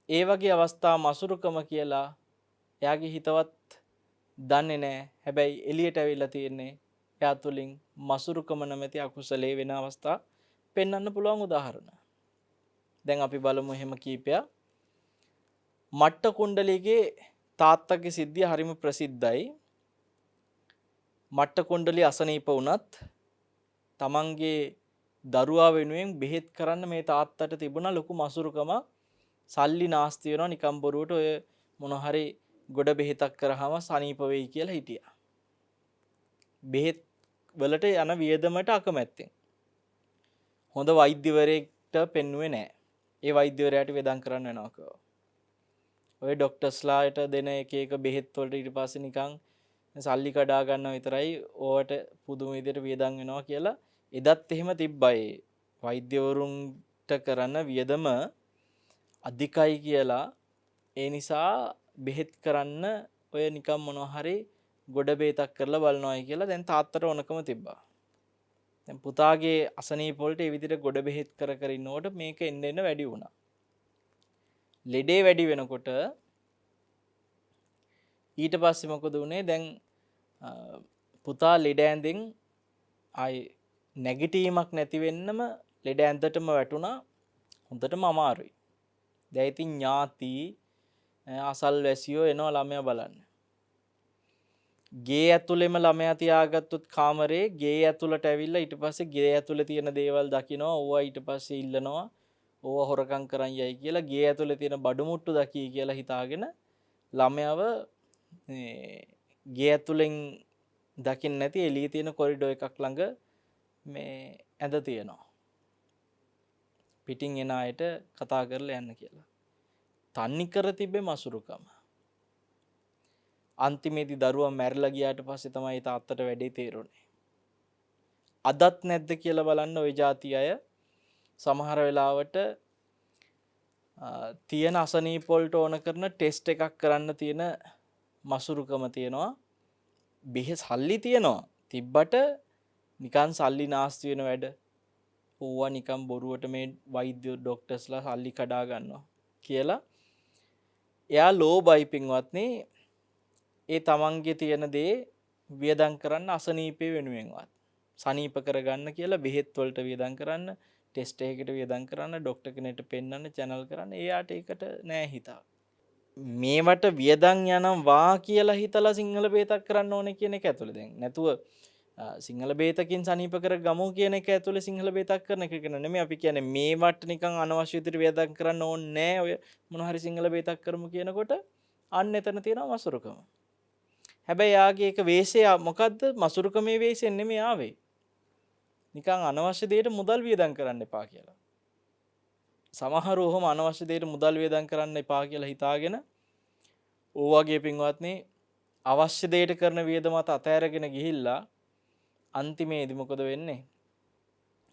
ඒ වගේ අවස්ථා මසුරුකම කියලා එයාගේ හිතවත් දන්නේ නැහැ. හැබැයි එළියට ඇවිල්ලා තියෙන්නේ එයා තුලින් මසුරුකම නැමැති අකුසලයේ වෙන අවස්ථා පෙන්වන්න පුළුවන් උදාහරණ. දැන් අපි බලමු එහෙම කීපයක්. මට්ට කුණ්ඩලිගේ තාත්තගේ සිද්ධිය හරිම ප්‍රසිද්ධයි. මට්ට කුණ්ඩලිය අසනීප වුණත් තමන්ගේ දරුවා වෙනුවෙන් බෙහෙත් කරන්න මේ තාත්තට තිබුණා ලොකු මසුරුකමක්. සල්ලි නාස්ති වෙනවා නිකම් බොරුවට ඔය මොන හරි ගොඩ බෙහෙතක් කරාම සනීප වෙයි කියලා හිටියා. බෙහෙත් වලට යන වියදමට අකමැත්තෙන්. හොඳ වෛද්‍යවරයෙක්ට පෙන්වුවේ නැහැ. ඒ වෛද්‍යවරයාට වේදම් කරන්න වෙනවා කිව්වා. ඔය ડોක්ටර්ස්ලාට දෙන එක බෙහෙත් වලට ඊට පස්සේ නිකන් සල්ලි කඩා ගන්නව විතරයි ඕවට පුදුම විදියට වියදම් වෙනවා කියලා එදත් එහෙම තිබ්බයි. වෛද්‍යවරුන්ට කරන වියදම අධිකයි කියලා ඒ නිසා බෙහෙත් කරන්න ඔය නිකම් මොනවා හරි ගොඩ බේතක් කරලා බලනවායි කියලා දැන් තාත්තට ඕනකම තිබ්බා. දැන් පුතාගේ අසනීප වලට ඒ විදිහට ගොඩ බෙහෙත් කර ඉන්නකොට මේක එන්න වැඩි වුණා. ලෙඩේ වැඩි වෙනකොට ඊට පස්සේ මොකද වුනේ? දැන් පුතා ලෙඩ ඇඳෙන් ආයි නැගිටීමක් නැති වෙන්නම ලෙඩ ඇඳටම වැටුණා. හොඳටම අමාරුයි. දැන් ඉතින් ඥාති අසල්වැසියෝ එනවා ළමයා බලන්න. ගේ ඇතුළෙම ළමයා තියාගත්තොත් කාමරේ ගේ ඇතුළට ඇවිල්ලා ඊට පස්සේ ගේ ඇතුළේ තියෙන දේවල් දකිනවා. ඕවා ඊට පස්සේ ඉල්ලනවා. ඕවා හොරකම් කරන් යයි කියලා ගේ ඇතුළේ තියෙන බඩු මුට්ටු දකී කියලා හිතාගෙන ළමයාව ගේ ඇතුළෙන් දකින්න නැති එළියේ තියෙන කොරිඩෝ එකක් ළඟ මේ ඇඳ තියෙනවා. පිටින් එන අයට කතා කරලා යන්න කියලා. තන්නි කර තිබ්බේ මසුරුකම. අන්තිමේදී දරුවා මැරිලා ගියාට පස්සේ තමයි තාත්තට වැඩේ තේරුනේ. අදත් නැද්ද කියලා බලන්න ওই જાති අය සමහර වෙලාවට තියෙන අසනීප වලට ඕන කරන ටෙස්ට් එකක් කරන්න තියෙන මසුරුකම තියෙනවා. බෙහෙත් සල්ලි තියෙනවා. තිබ්බට නිකන් සල්ලි නාස්ති වෙන වැඩ. ඕවා නිකන් බොරුවට මේ වෛද්‍ය ડોක්ටර්ස්ලා සල්ලි කඩා ගන්නවා කියලා. එයා ලෝභයි පින්වත්නි. ඒ තමන්ගේ තියෙන දේ වියදම් කරන්න අසනීපේ වෙනුවෙන්වත්. සනීප කරගන්න කියලා බෙහෙත් වලට වියදම් කරන්න, ටෙස්ට් එකකට වියදම් කරන්න, ડોක්ටර් කෙනෙක්ට පෙන්නන්න, channel කරන්න. එයාට ඒකට නෑ හිතා. මේවට වියදම් යනම් වා කියලා හිතලා සිංහල බේතක් කරන්න ඕනේ කියන එක ඇතුළේ දැන්. නැතුව සිංහල බේතකින් සනීප කර ගමු කියන එක ඇතුළේ සිංහල බේතක් කරන එක කියන නෙමෙයි අපි කියන්නේ මේවට නිකන් අනවශ්‍ය විදිහට වියදම් කරන්න ඕනේ නෑ. ඔය මොන හරි සිංහල බේතක් කරමු කියනකොට අන්න එතන තියෙනවා මසුරුකම. හැබැයි යාගේ එක වේශය මොකද්ද? මසුරුකමේ වේශයෙන් නෙමෙයි ආවේ. නිකන් අනවශ්‍ය දෙයට මුදල් වියදම් කරන්න එපා කියලා. සමහර ඔහොම අනවශ්‍ය දෙයට මුදල් වියදම් කරන්න එපා කියලා හිතාගෙන ඕවාගේ පින්වත්නි අවශ්‍ය දෙයට කරන වියදමත් අතෑරගෙන ගිහිල්ලා අන්තිමේදී මොකද වෙන්නේ?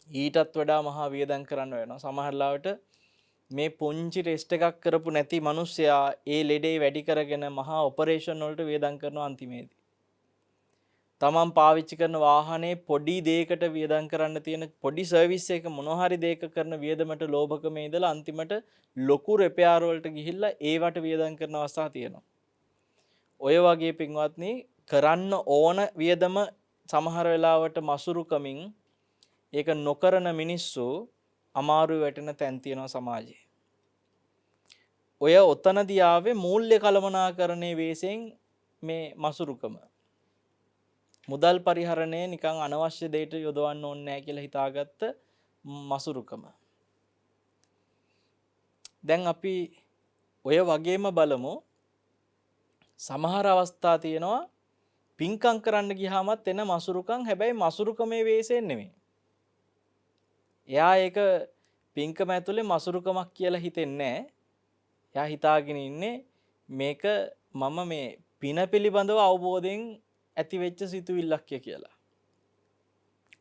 ඊටත් වඩා මහා වියදම් කරන්න වෙනවා. සමහර ලාවට මේ පුංචි ටෙස්ට් එකක් කරපු නැති මිනිස්සයා ඒ ලෙඩේ වැඩි කරගෙන මහා ඔපරේෂන් වලට වියදම් කරනවා අන්තිමේදී. තමන් පාවිච්චි කරන වාහනේ පොඩි දෙයකට වියදම් කරන්න තියෙන පොඩි සර්විස් එක මොනවා හරි දෙයක කරන වියදමට ලෝභකමේ ඉඳලා අන්තිමට ලොකු රිපෙයාර් වලට ගිහිල්ලා ඒවට වියදම් කරන අවස්ථා තියෙනවා. ඔය වගේ පින්වත්නි කරන්න ඕන වියදම සමහර වෙලාවට මසුරුකමින් ඒක නොකරන මිනිස්සු අමාරු වැටෙන තැන් තියෙනවා සමාජයේ. ඔය ඔතනදී ආවේ මූල්‍ය කළමනාකරණයේ වෙස්යෙන් මේ මසුරුකම. මුදල් පරිහරණය නිකන් අනවශ්‍ය දෙයට යොදවන්න ඕනේ නැහැ කියලා හිතාගත්ත මසුරුකම. දැන් අපි ඔය වගේම බලමු සමහර අවස්ථා තියෙනවා පින්කම් කරන්න ගියාමත් එන මසුරුකම් හැබැයි මසුරුකමේ වෙස්යෙන් නෙමෙයි. එයා ඒක පින්කම ඇතුලේ මසුරුකමක් කියලා හිතෙන්නේ නැහැ. එයා හිතාගෙන ඉන්නේ මේක මම මේ පින පිළිබඳව අවබෝධයෙන් ඇති වෙච්ච සිතුවිල්ලක් කියලා.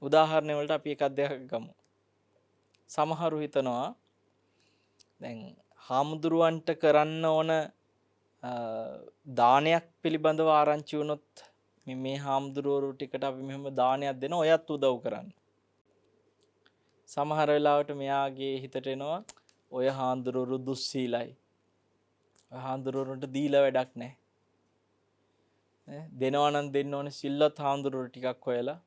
උදාහරණ වලට අපි එකක් දෙකක් ගමු. සමහරු හිතනවා දැන් හාමුදුරුවන්ට කරන්න ඕන දානයක් පිළිබඳව ආරංචි වුණොත් මේ හාමුදුරුවෝ ටිකට අපි මෙහෙම දානයක් දෙනවා ඔයත් උදව් කරන්න. සමහර වෙලාවට මෙයාගේ හිතට එනවා ඔය හාමුදුරුවෝ දුස්සීලයි. හාමුදුරුවන්ට දීලා වැඩක් නැහැ. දෙනවා නම් දෙන්න ඕනේ සිල්වත් හාමුදුරුවෝ ටිකක් හොයලා.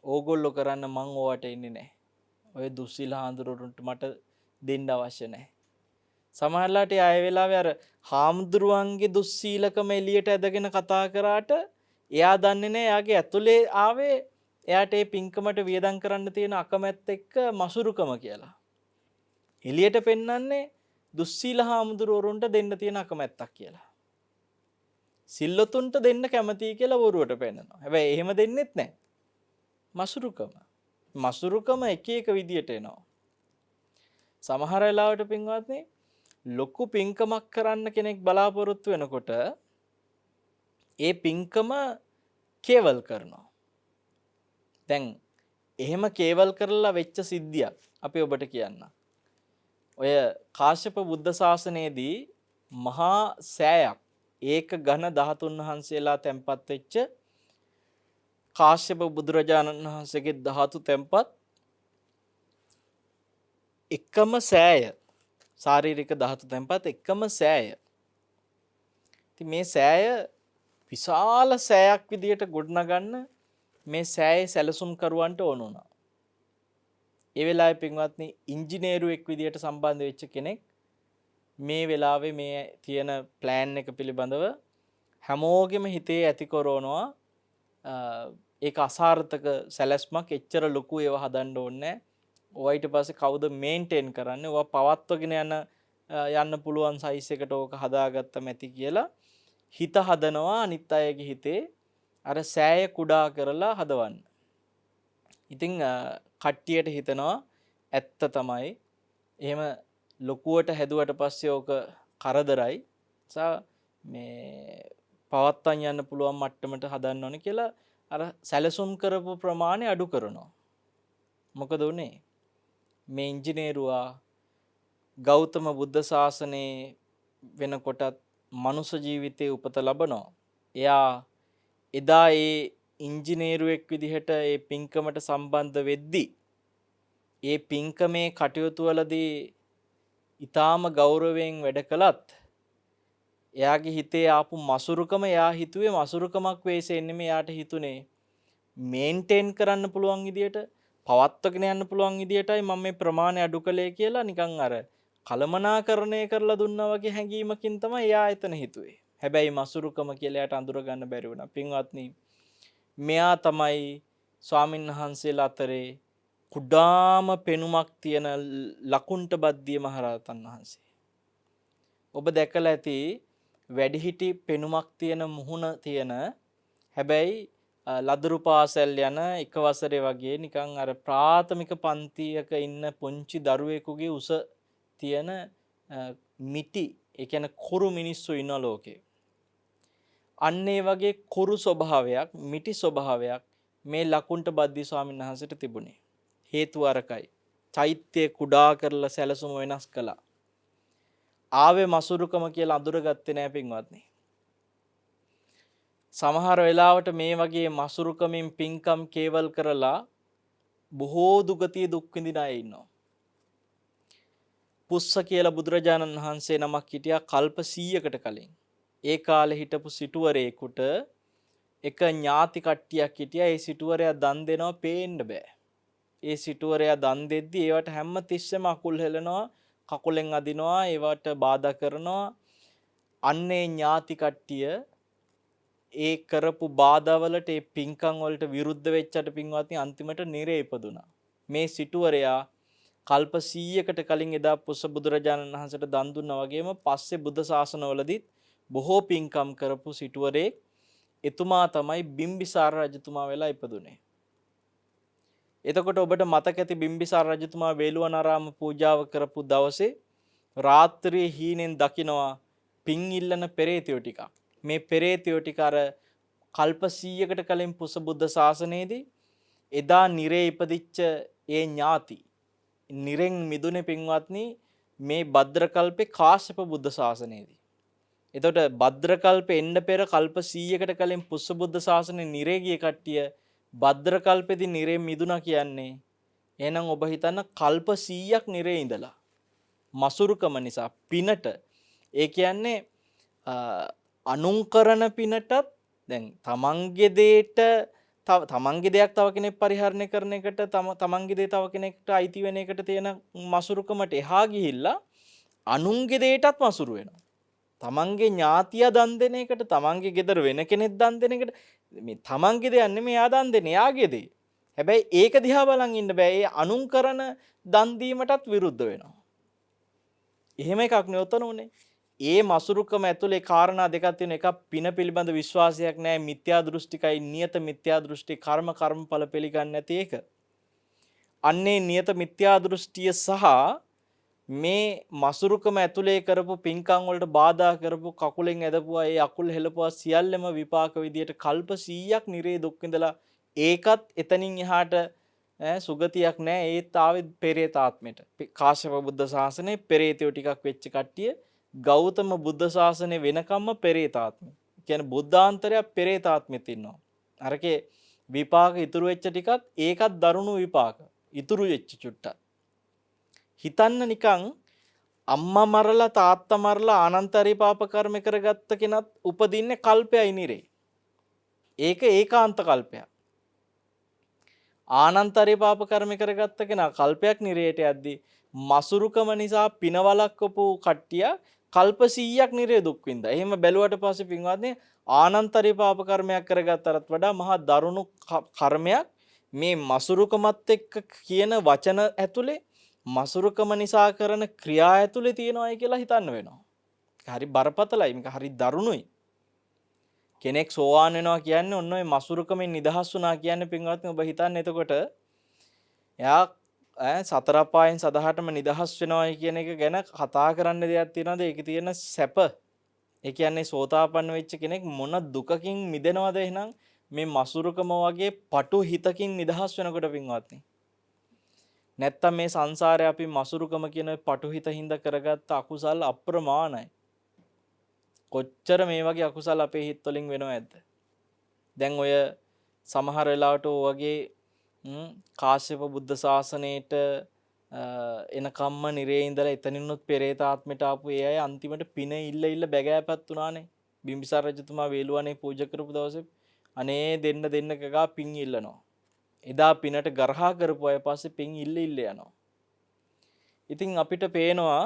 ඕගොල්ලෝ කරන්න මං ඕවට ඉන්නේ නැහැ. ඔය දුස්සීල හාමුදුරුවන්ට මට දෙන්න අවශ්‍ය නැහැ. සමහරලාට ආය වෙලාවේ අර හාමුදුරුවන්ගේ දුස්සීලකම එළියට ඇදගෙන කතා කරාට එයා දන්නේ නැහැ එයාගේ ඇතුලේ ආවේ එයාට ඒ පින්කමට වියදම් කරන්න තියෙන අකමැත්ත එක්ක මසුරුකම කියලා. එළියට පෙන්වන්නේ දුස්සීල හාමුදුරුවරුන්ට දෙන්න තියෙන අකමැත්තක් කියලා. සිල්ලතුන්ට දෙන්න කැමතියි කියලා වරුවට පෙන්නනවා. හැබැයි එහෙම දෙන්නෙත් නැහැ. මසුරුකම. මසුරුකම එක එක විදියට එනවා. සමහර වෙලාවට පින්වත්නි ලොකු පින්කමක් කරන්න කෙනෙක් බලාපොරොත්තු වෙනකොට ඒ පින්කම කේවල් කරනවා. දැන් එහෙම කේවල් කරලා වෙච්ච සිද්ධියක් අපි ඔබට කියන්න. ඔය කාශ්‍යප බුද්ධ ශාසනයේදී මහා සෑයක් ඒක ඝන 13 වහන්සේලා තැන්පත් වෙච්ච කාශ්‍යප බුදුරජාණන් වහන්සේගේ ධාතු තැන්පත් එකම සෑය ශාරීරික ධාතු තැන්පත් එකම සෑය. ඉතින් මේ සෑය විශාල සෑයක් විදියට ගොඩනගන්න මේ සෑයේ සැලසුම් කරුවන්ට ඕන වුණා. ඒ වෙලාවේ පින්වත්නි ඉංජිනේරුවෙක් විදියට සම්බන්ධ වෙච්ච කෙනෙක් මේ වෙලාවේ මේ තියෙන ප්ලෑන් එක පිළිබඳව හැමෝගෙම හිතේ ඇති කරනවා ඒක අසාර්ථක සැලැස්මක් එච්චර ලොකු ඒවා හදන්න ඕනේ නැහැ. ඔය ඊට පස්සේ කවුද මේන්ටේන් කරන්නේ? ඔවා පවත්වගෙන යන්න පුළුවන් සයිස් එකට ඕක හදාගත්තම ඇති කියලා හිත හදනවා අනිත් අයගේ හිතේ අර සෑය කුඩා කරලා හදවන්න. ඉතින් කට්ටියට හිතනවා ඇත්ත තමයි. එහෙම ලොකුවට හැදුවට පස්සේ ඕක කරදරයි. මේ පවත්වන් යන්න පුළුවන් මට්ටමට හදන්න ඕනේ කියලා අර සැලසුම් කරපු ප්‍රමාණය අඩු කරනවා. මොකද උනේ? මේ ඉංජිනේරුවා ගෞතම බුද්ධ ශාසනයේ වෙනකොටත් මනුෂ්‍ය ජීවිතයේ උපත ලබනවා. එයා එදා ඒ ඉංජිනේරුවෙක් විදිහට ඒ පින්කමට සම්බන්ධ වෙද්දී ඒ පින්කමේ කටයුතු වලදී ඊටාම ගෞරවයෙන් වැඩ කළත් එයාගේ හිතේ ආපු මසුරුකම එයා හිතුවේ මසුරුකමක් වෙයිසෙන්නේ නෙමෙයි. එයාට හිතුනේ මේන්ටේන් කරන්න පුළුවන් විදියට පවත්වගෙන යන්න පුළුවන් විදියටයි මම මේ ප්‍රමාණය අඩු කළේ කියලා නිකන් අර කලමනාකරණය කරලා දුන්නා වගේ හැඟීමකින් තමයි එයා එතන හිතුවේ. හැබැයි මසුරුකම කියලා එයාට අඳුර ගන්න බැරි වුණා. පින්වත්නි මෙයා තමයි ස්වාමින්වහන්සේලා අතරේ කුඩාම පෙනුමක් තියෙන ලකුණ්ඨ බද්දිය මහරහතන් වහන්සේ. ඔබ දැකලා ඇති වැඩිහිටි පෙනුමක් තියෙන මුහුණ තියෙන හැබැයි ලදරු පාසල් යන එක වසරේ වගේ නිකන් අර ප්‍රාථමික පන්තියක ඉන්න පුංචි දරුවෙකුගේ උස තියෙන මිටි ඒ කියන්නේ කුරු මිනිස්සු ඉන්න ලෝකේ. අන්න ඒ වගේ කුරු ස්වභාවයක් මිටි ස්වභාවයක් මේ ලකුණ්ඨ බද්දී ස්වාමීන් වහන්සේට තිබුණේ. හේතුව අරකයි. චෛත්‍ය කුඩා කරලා සැලසුම වෙනස් කළා. ආවේ මසුරුකම කියලා අඳුරගත්තේ නැහැ පින්වත්නි. සමහර වෙලාවට මේ වගේ මසුරුකමින් පින්කම් කේවල් කරලා බොහෝ දුගතිය දුක් විඳින අය ඉන්නවා. පුස්ස කියලා බුදුරජාණන් වහන්සේ නමක් හිටියා කල්ප 100කට කලින්. ඒ කාලේ හිටපු සිටුවරයෙකුට එක ඥාති කට්ටියක් හිටියා. ඒ සිටුවරයා දන් දෙනවා පේන්න බෑ. ඒ සිටුවරයා දන් දෙද්දි ඒවට හැම තිස්සෙම අකුල් හෙලනවා, කකුලෙන් අදිනවා, ඒවට බාධා කරනවා. අන්නේ ඥාති කට්ටිය ඒ කරපු බාධාවලට ඒ පින්කම් වලට විරුද්ධ වෙච්චට පින්වත්නි අන්තිමට නිරේ ඉපදුනා. මේ සිටුවරයා කල්ප 100කට කලින් එදා පුස්ස බුදුරජාණන් වහන්සේට දන් දුන්නා වගේම පස්සේ බුද්ධ ශාසනවලදීත් බොහෝ පින්කම් කරපු සිටුවරේ එතුමා තමයි බිම්බිසාර රජතුමා වෙලා ඉපදුනේ. එතකොට ඔබට මතක ඇති බිම්බිසාර රජතුමා වේළුවනාරාම පූජාව කරපු දවසේ රාත්‍රියේ හීනෙන් දකිනවා පින් ඉල්ලන පෙරේතයෝ ටිකක්. මේ පෙරේතයෝ ටික අර කල්ප 100කට කලින් පුස්ස බුද්ධ ශාසනයේදී එදා නිරේ ඉපදිච්ච ඒ ඥාති නිරෙන් මිදුනේ පින්වත්නි මේ භද්‍රකල්පේ කාශ්‍යප බුද්ධ ශාසනයේදී. එතකොට භද්‍රකල්පේ එන්න පෙර කල්ප 100කට කලින් පුස්ස බුද්ධ ශාසනයේ නිරේ ගිය කට්ටිය භද්‍රකල්පෙදී නිරේ මිදුණා කියන්නේ එහෙනම් ඔබ හිතන්න කල්ප 100ක් නිරේ ඉඳලා මසුරුකම නිසා පිනට ඒ කියන්නේ අනුන් කරන පිනටත් දැන් තමන්ගේ දෙයට තමන්ගේ දෙයක් තව කෙනෙක් පරිහරණය කරන එකට තමන්ගේ දේ තව කෙනෙක්ට අයිති වෙන එකට තියෙන මසුරුකමට එහා ගිහිල්ලා අනුන්ගේ දෙයටත් මසුරු වෙනවා. තමන්ගේ ඥාතියා දන් දෙන එකට තමන්ගේ ගෙදර වෙන කෙනෙක් දන් දෙන එකට මේ තමන්ගේ දෙයක් නෙමෙයි එයා දන් දෙන්නේ එයාගේ දෙය. හැබැයි ඒක දිහා බලන් ඉන්න බෑ. ඒ අනුන් කරන දන් දීමටත් විරුද්ධ වෙනවා. එහෙම එකක් නේ උතන උනේ. ඒ මසුරුකම ඇතුලේ කාරණා දෙකක් තියෙන එකක් පින පිළිබඳ විශ්වාසයක් නැහැ මිත්‍යා දෘෂ්ටිකයි නියත මිත්‍යා දෘෂ්ටි කර්මඵල පිළිගන්නේ නැති එක. අන්නේ නියත මිත්‍යා දෘෂ්ටිය සහ මේ මසුරුකම ඇතුලේ කරපු පින්කම් වලට බාධා කරපු කකුලෙන් ඇදපුවා ඒ අකුල් හෙලපුවා සියල්ලම විපාක විදියට කල්ප 100ක් නිරේ දුක් විඳලා ඒකත් එතනින් එහාට සුගතියක් නැහැ. ඒත් ආවේ පෙරේත ආත්මෙට. කාශ්‍යප බුද්ධ ශාසනයේ පෙරේතයෝ ටිකක් වෙච්ච කට්ටිය ගෞතම බුද්ධ ශාසනය වෙනකම්ම පෙරේතාත්මය. කියන්නේ බුද්ධාන්තරයක් පෙරේතාත්මෙත් ඉන්නවා. අරකේ විපාක ඉතුරු වෙච්ච ටිකත් ඒකත් දරුණු විපාක. ඉතුරු වෙච්ච චුට්ටක්. හිතන්න නිකන් අම්මා මරලා තාත්තා මරලා අනන්තරී පාප කර්ම කරගත්ත කෙනත් උපදින්නේ කල්පයයි නිරේ. ඒක ඒකාන්ත කල්පයක්. ආනන්තරී පාප කර්ම කරගත්ත කෙනා කල්පයක් නිරේට යද්දී මසුරුකම නිසා පිනවලක්කපු කට්ටිය කල්ප 100ක් නිරේ දුක් විඳා. එහෙම බැලුවට පස්සේ පින්වත්නි ආනන්තරී පාප කර්මයක් කරගත්තරත් වඩා මහා දරුණු කර්මයක් මේ මසුරුකමත් එක්ක කියන වචන ඇතුලේ මසුරුකම නිසා කරන ක්‍රියා ඇතුලේ තියෙනවායි කියලා හිතන්න වෙනවා. හරි බරපතලයි. මේක හරි දරුණුයි. කෙනෙක් සෝවාන් වෙනවා කියන්නේ ඔන්න ඔය මසුරුකමෙන් නිදහස් වුණා කියන්නේ පින්වත්නි ඔබ හිතන්නේ එතකොට එයා සතර අපායන් සදහටම නිදහස් වෙනවයි කියන එක ගැන කතා කරන්න දෙයක් තියෙනවද? ඒකේ තියෙන සැප. ඒ කියන්නේ සෝතාපන්න වෙච්ච කෙනෙක් මොන දුකකින් මිදෙනවද එහෙනම් මේ මසුරුකම වගේ පටු හිතකින් නිදහස් වෙනකොට පින්වත්නි. නැත්තම් මේ සංසාරේ අපි මසුරුකම කියන පටු හිත හින්දා කරගත්ත අකුසල් අප්‍රමාණයි. කොච්චර මේ වගේ අකුසල් අපේ හිත වලින් වෙනව ඇද්ද? දැන් ඔය සමහර වෙලාවට ඔය වගේ කාශ්‍යප බුද්ධ ශාසනයේට එනකම්ම නිරේ ඉඳලා එතනිනුත් පෙරේත ආත්මයට ආපු ඒ අය අන්තිමට පින ඉල්ල බැගෑපත් වුණානේ. බිම්බිසාර රජතුමා වේළුවනේ පූජා කරපු දවසේ අනේ දෙන්න කගා පින් ඉල්ලනවා. එදා පිනට ගරහා කරපු අය පස්සේ පින් ඉල්ල යනවා. ඉතින් අපිට පේනවා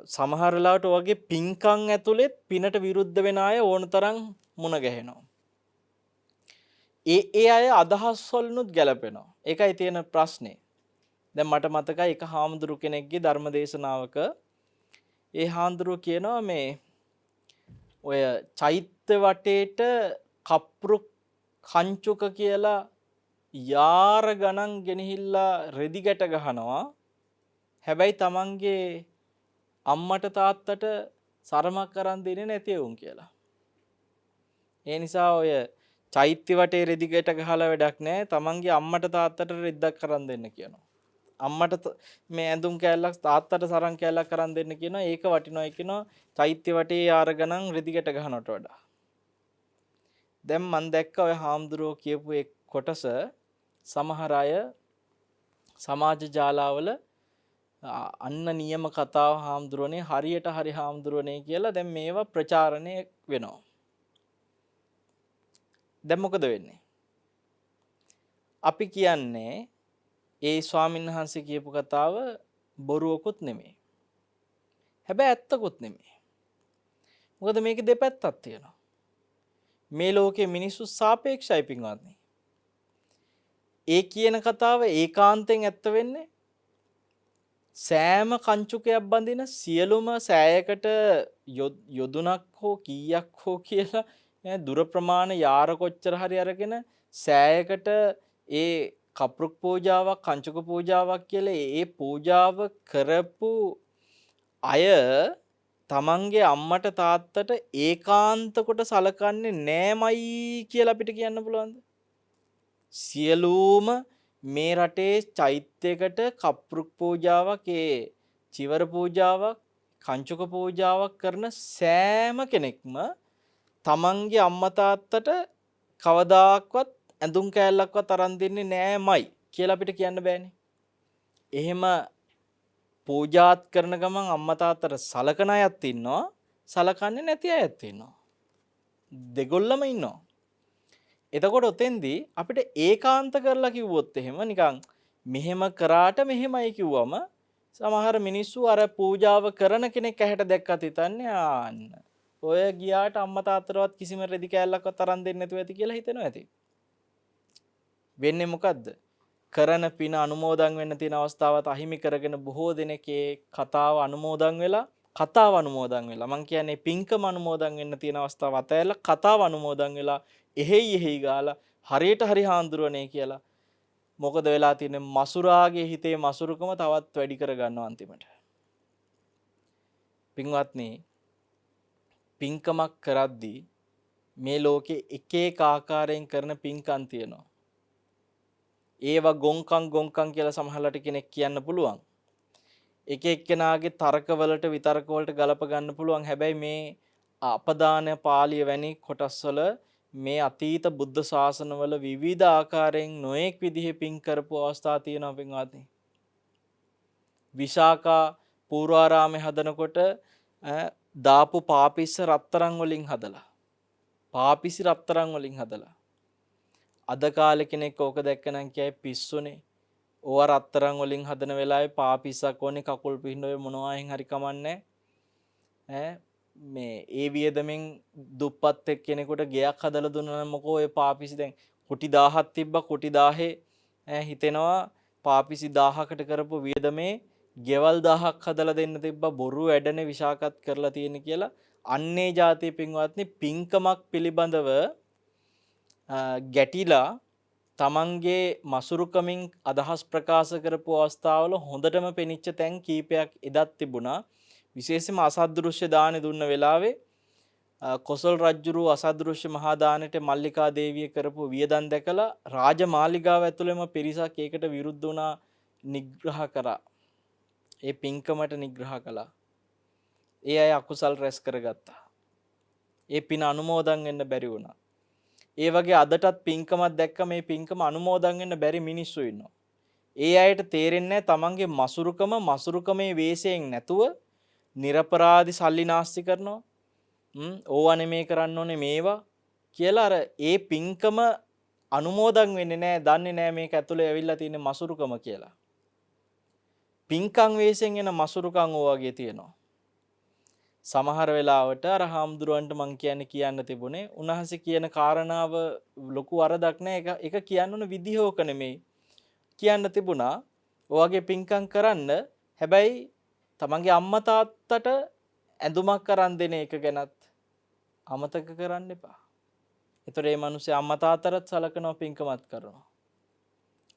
සමහර වෙලාවට වගේ පින්කම් ඇතුළෙත් පිනට විරුද්ධ වෙන අය ඕනතරම් මුණ ගැහෙනවා. ඒ අය අදහස් වලිනුත් ගැලපෙනවා. ඒකයි තියෙන ප්‍රශ්නේ. දැන් මට මතකයි එක හාමුදුරු කෙනෙක්ගේ ධර්ම දේශනාවක ඒ හාමුදුරුවෝ කියනවා මේ ඔය චෛත්‍ය වටේට කප්රු කංචුක කියලා යාර ගණන් ගෙනහිල්ලා රෙදි ගැට ගහනවා. හැබැයි තමන්ගේ අම්මට තාත්තට සරමක් කරන් දෙන්නේ නැති වුන් කියලා. ඒ නිසා ඔය චෛත්‍ය වටේ රෙදි ගැට ගහලා වැඩක් නැහැ. තමන්ගේ අම්මට තාත්තට රෙද්දක් කරන් දෙන්න කියනවා. අම්මට මේ ඇඳුම් කෑල්ලක් තාත්තට සරන් කෑල්ලක් කරන් දෙන්න කියනවා. ඒක වටිනවයි කියනවා. චෛත්‍ය වටේ ආර ගණන් රෙදි ගැට ගහනවට වඩා. දැන් මම දැක්ක ඔය හාමුදුරුවෝ කියපු ඒ කොටස සමහර අය සමාජ ජාලාවල අන්න නියම කතාව හාමුදුරුවනේ හරියට හරි හාමුදුරුවනේ කියලා දැන් මේවා ප්‍රචාරණය වෙනවා. දැන් මොකද වෙන්නේ? අපි කියන්නේ ඒ ස්වාමීන් වහන්සේ කියපු කතාව බොරුවකුත් නෙමෙයි. හැබැයි ඇත්තකුත් නෙමෙයි. මොකද මේකේ දෙපැත්තක් තියෙනවා. මේ ලෝකේ මිනිස්සු සාපේක්ෂයි පින්වත්නි. ඒ කියන කතාව ඒකාන්තයෙන් ඇත්ත වෙන්නේ සෑම කංචුකයක් බඳින සියලුම සෑයකට යොදුනක් හෝ කීයක් හෝ කියලා දුර ප්‍රමාණ යාර කොච්චර හරි අරගෙන සෑයකට ඒ කප්රුක් පූජාවක් කංචුක පූජාවක් කියලා ඒ පූජාව කරපු අය තමන්ගේ අම්මට තාත්තට ඒකාන්ත කොට සලකන්නේ නෑමයි කියලා අපිට කියන්න පුළුවන්ද? සියලුම මේ රටේ චෛත්‍යයකට කප්රුක් පූජාවක් ඒ චිවර පූජාවක් කංචුක පූජාවක් කරන සෑම කෙනෙක්ම තමන්ගේ අම්මා තාත්තට කවදාක්වත් ඇඳුම් කෑල්ලක්වත් අරන් දෙන්නේ නෑමයි කියලා අපිට කියන්න බෑනේ. එහෙම පූජාත් කරන ගමන් අම්මා තාත්තට සලකන අයත් ඉන්නවා සලකන්නේ නැති අයත් ඉන්නවා. දෙගොල්ලම ඉන්නවා. එතකොට ඔතෙන්දී අපිට ඒකාන්ත කරලා කිව්වොත් එහෙම නිකන් මෙහෙම කරාට මෙහෙමයි කිව්වම සමහර මිනිස්සු අර පූජාව කරන කෙනෙක් ඇහැට දැක්කත් හිතන්නේ ආන්න ඔය ගියාට අම්මා තාත්තටවත් කිසිම රෙදි කෑල්ලක්වත් අරන් දෙන්නේ නැතුව ඇති කියලා හිතෙනවා ඇති. වෙන්නේ මොකද්ද? කරන පින අනුමෝදන් වෙන්න තියෙන අවස්ථාවත් අහිමි කරගෙන බොහෝ දෙනෙක්ගේ කතාව අනුමෝදන් වෙලා මං කියන්නේ පින්කම අනුමෝදන් වෙන්න තියෙන අවස්ථාව අතහැරලා කතාව අනුමෝදන් වෙලා එහෙයි ගාලා හරියට හරි හාන්දුරනේ කියලා මොකද වෙලා තියෙන්නේ? මසුරාගේ හිතේ මසුරුකම තවත් වැඩි කර ගන්නවා අන්තිමට. පින්වත්නි, පින්කමක් කරද්දී මේ ලෝකේ එක එක ආකාරයෙන් කරන පින්කම් තියෙනවා. ඒවා ගොංකම් කියලා සමහරලාට කෙනෙක් කියන්න පුළුවන්. එක එක්කෙනාගේ තර්කවලට විතර්කවලට ගලප ගන්න පුළුවන්. හැබැයි මේ අපදාන පාළිය වැනි කොටස්වල මේ අතීත බුද්ධ ශාසනවල විවිධ ආකාරයෙන් නොඑක් විදිහේ පින් කරපු අවස්ථා තියෙනවා පින්වත්නි. විශාකා පූර්වාරාමේ හදනකොට දාපු පාපිස්ස රත්තරන් වලින් හදලා අද කාලේ කෙනෙක් ඕක දැක්කනම් කියයි පිස්සුනේ. ඕවා රත්තරන් වලින් හදන වෙලාවේ පාපිස්සක් ඕනේ කකුල් පිහින්න ඔය මොනවායින් හරි කමන්නේ. මේ ඒ වියදමෙන් දුප්පත් එක්කෙනෙකුට ගෙයක් හදලා දුන්නා නම් මොකෝ ඔය පාපිසි දැන් කුටි 1000ක් තිබ්බා කුටි 1000 හිතෙනවා පාපිසි 1000කට කරපු වියදමේ ගෙවල් 1000ක් හදලා දෙන්න තිබ්බා බොරු වැඩනේ විශාකත් කරලා තියෙන කියලා අන්නේ જાතිය පින්වත්නි පින්කමක් පිළිබඳව ගැටිලා තමන්ගේ මසුරුකමින් අදහස් ප්‍රකාශ කරපු අවස්ථාවල හොඳටම පෙනිච්ච තැන් කීපයක් එදත් තිබුණා. විශේෂයෙන්ම අසද්දෘශ්‍ය දානෙ දුන්න වෙලාවේ කොසල් රජුරු අසද්දෘශ්‍ය මහා දානෙට මල්ලිකා දේවිය කරපු වියදම් දැකලා රාජමාලිගාව ඇතුළේම පිරිසක් ඒකට විරුද්ධ වුණා, නිග්‍රහ කරා. ඒ පින්කමට නිග්‍රහ කළා. ඒ අය අකුසල් රැස් කරගත්තා. ඒ පින අනුමෝදන් වෙන්න බැරි වුණා. ඒ වගේ අදටත් පින්කමක් දැක්ක මේ පින්කම අනුමෝදන් වෙන්න බැරි මිනිස්සු ඉන්නවා. ඒ අයට තේරෙන්නේ තමන්ගේ මසුරුකමේ වේශයෙන් නැතුව නිරපරාධි සල්ලි නාස්ති කරනවා. ඕවා නෙමේ කරන්න ඕනේ මේවා කියලා අර ඒ පින්කම අනුමෝදන් වෙන්නේ නැහැ, දන්නේ නැහැ මේක ඇතුලේ ඇවිල්ලා තියෙන මසුරුකම කියලා. පින්කම් වේශයෙන් එන මසුරුකම් වගේ තියෙනවා. සමහර වෙලාවට අර හාමුදුරුවන්ට මං කියන්න තිබුණේ උන්වහන්සේ කියන කාරණාව ලොකු වරදක් නෑ. ඒක කියන්න ඕන විදිහ ඕක නෙමෙයි. කියන්න තිබුණා ඔයගේ පින්කම් කරන්න. හැබැයි තමන්ගේ අම්මා තාත්තට ඇඳුමක් අරන් දෙන එක ගැනත් අමතක කරන්න එපා. ඒතර මේ මිනිස්සේ අම්මා තාත්තටත් සලකනවා පින්කමත් කරනවා.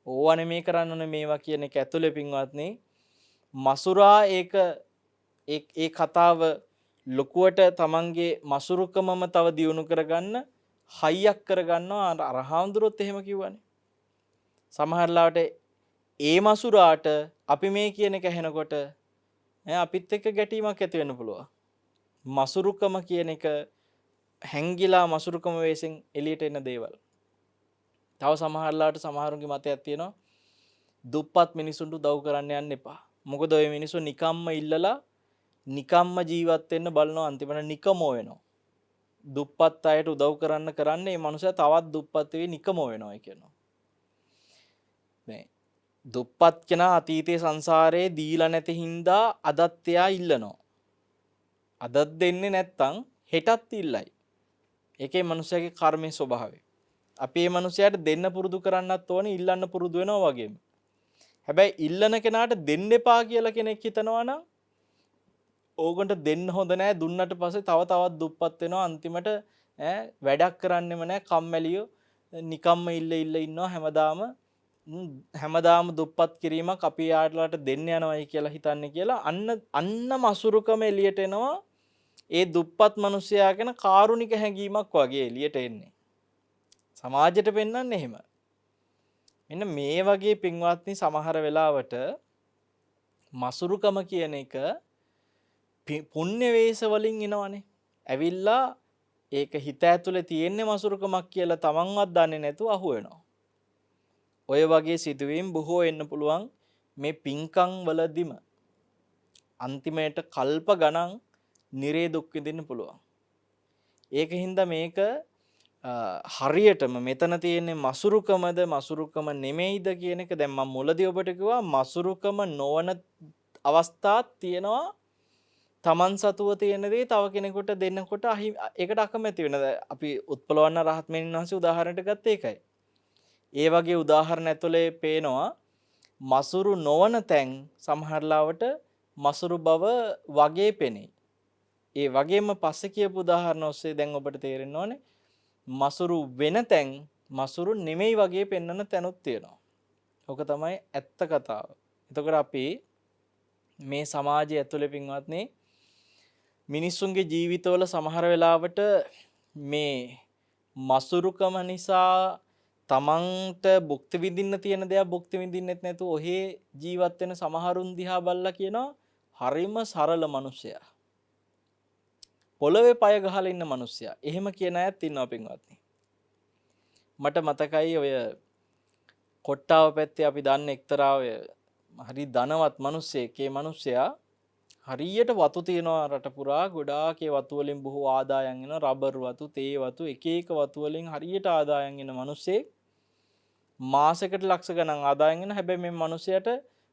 ඕවා නෙමෙයි කරන්න ඕනේ මේවා කියන එක ඇතුලේ පින්වත්නි මසුරා ඒ කතාව ලොකුවට තමන්ගේ මසුරුකමම තව දියුණු කරගන්න හයියක් කරගන්නවා. අර හාමුදුරුවොත් එහෙම කිව්වනේ. සමහරලාට ඒ මසුරාට අපි මේ කියන එක ඇහෙනකොට අපිත් එක්ක ගැටීමක් ඇති වෙන්න පුළුවන්. මසුරුකම කියන එක හැංගිලා මසුරුකම වෙසින් එළියට එන දේවල්. තව සමහරලාට සමහරුන්ගේ මතයක් තියෙනවා දුප්පත් මිනිසුන්ට උදව් කරන්න යන්න එපා. මොකද ওই මිනිස්සු නිකම්ම ඉල්ලලා නිකම්ම ජීවත් වෙන්න බලනවා අන්තිමට නිකමෝ වෙනවා. දුප්පත් අයට උදව් කරන්න මේ මනුස්සයා තවත් දුප්පත් වෙවි නිකමෝ වෙනවා කියනවා. මේ දුප්පත් කෙනා අතීතයේ සංසාරේ දීලා නැති හින්දා අදත් එයා ඉල්ලනවා. අදත් දෙන්නේ නැත්තම් හෙටත් ඉල්ලයි. ඒකේ මනුස්සයාගේ කර්මයේ ස්වභාවය. අපි මේ මනුස්සයාට දෙන්න පුරුදු කරන්නත් ඕනේ ඉල්ලන්න පුරුදු වෙනවා වගේම. හැබැයි ඉල්ලන කෙනාට දෙන්න එපා කියලා කෙනෙක් හිතනවා නම් ඕගොන්ට දෙන්න හොඳ නැහැ. දුන්නට පස්සේ තවත් දුප්පත් වෙනවා. අන්තිමට වැඩක් කරන්නෙම නැහැ. කම්මැලියෝ නිකම්ම ඉල්ල ඉන්නවා හැමදාම දුප්පත් කිරීමක් අපි යාටලාට දෙන්න යනවායි කියලා හිතන්නේ කියලා අන්න මසුරුකම එළියට එනවා. ඒ දුප්පත් මිනිසයා ගැන කාරුණික හැඟීමක් වගේ එළියට එන්නේ. සමාජයට පෙන්වන්නේ එහෙම. මෙන්න මේ වගේ පින්වත්නි සමහර වෙලාවට මසුරුකම කියන එක පුණ්‍ය වේශ වලින් එනවනේ. ඇවිල්ලා ඒක හිත ඇතුලේ තියෙන්නේ මසුරුකමක් කියලා තමන්වත් දන්නේ නැතුව අහු වෙනවා. ඔය වගේ සිදුවීම් බොහෝ එන්න පුළුවන් මේ පින්කම් වලදීම. අන්තිමයට කල්ප ගණන් නිරේ දුක් විඳින්න පුළුවන්. ඒකින්ද මේක හරියටම මෙතන තියෙන්නේ මසුරුකමද මසුරුකම නෙමෙයිද කියන එක දැන් මම මුලදී ඔබට කිව්වා මසුරුකම නොවන අවස්ථාත් තියෙනවා. තමන් සතුව තියෙන දේ තව කෙනෙකුට දෙන්නකොට ඒකට අකමැති වෙන. අපි උත්පලවන්න රහත් මෙනින් වහන්සේ උදාහරණයක් ගත්තේ ඒකයි. ඒ වගේ උදාහරණ ඇතුලේ පේනවා මසුරු නොවන තැන් සමහරලාවට මසුරු බව වගේ පෙනේ. ඒ වගේම පස්සේ කියපු උදාහරණ ඔස්සේ දැන් ඔබට තේරෙන්න ඕනේ මසුරු වෙන තැන් මසුරු නෙමෙයි වගේ පෙන්වන තැනුත් තියෙනවා. ඔක තමයි ඇත්ත කතාව. එතකොට අපි මේ සමාජය ඇතුලේ පින්වත්නි මිනිස්සුන්ගේ ජීවිතවල සමහර වෙලාවට මේ මසුරුකම නිසා තමන්ට භුක්ති විඳින්න තියෙන දේක් භුක්ති විඳින්නෙත් නැතුව ඔහේ ජීවත් වෙන සමහරුන් දිහා බල්ලා කියනවා හරිම සරල මිනිසයා. පොළවේ පය ගහලා ඉන්න මිනිසයා. එහෙම කියන අයත් ඉන්නවා පින්වත්නි. මට මතකයි ඔය කොට්ටාව පැත්තේ අපි දන්න එක්තරා ඔය හරි ධනවත් මිනිස්සෙක්. ඒ මිනිසයා හරියට වතු තියනවා රට පුරා. ගොඩාක් ඒ වතු වලින් බොහෝ ආදායම් එන රබර් වතු, තේ වතු, එක එක වතු වලින් හරියට ආදායම් එන මිනිස්සෙක්. මාසෙකට ලක්ෂ ගණන් ආදායම් එන. හැබැයි මේ මිනිසයාට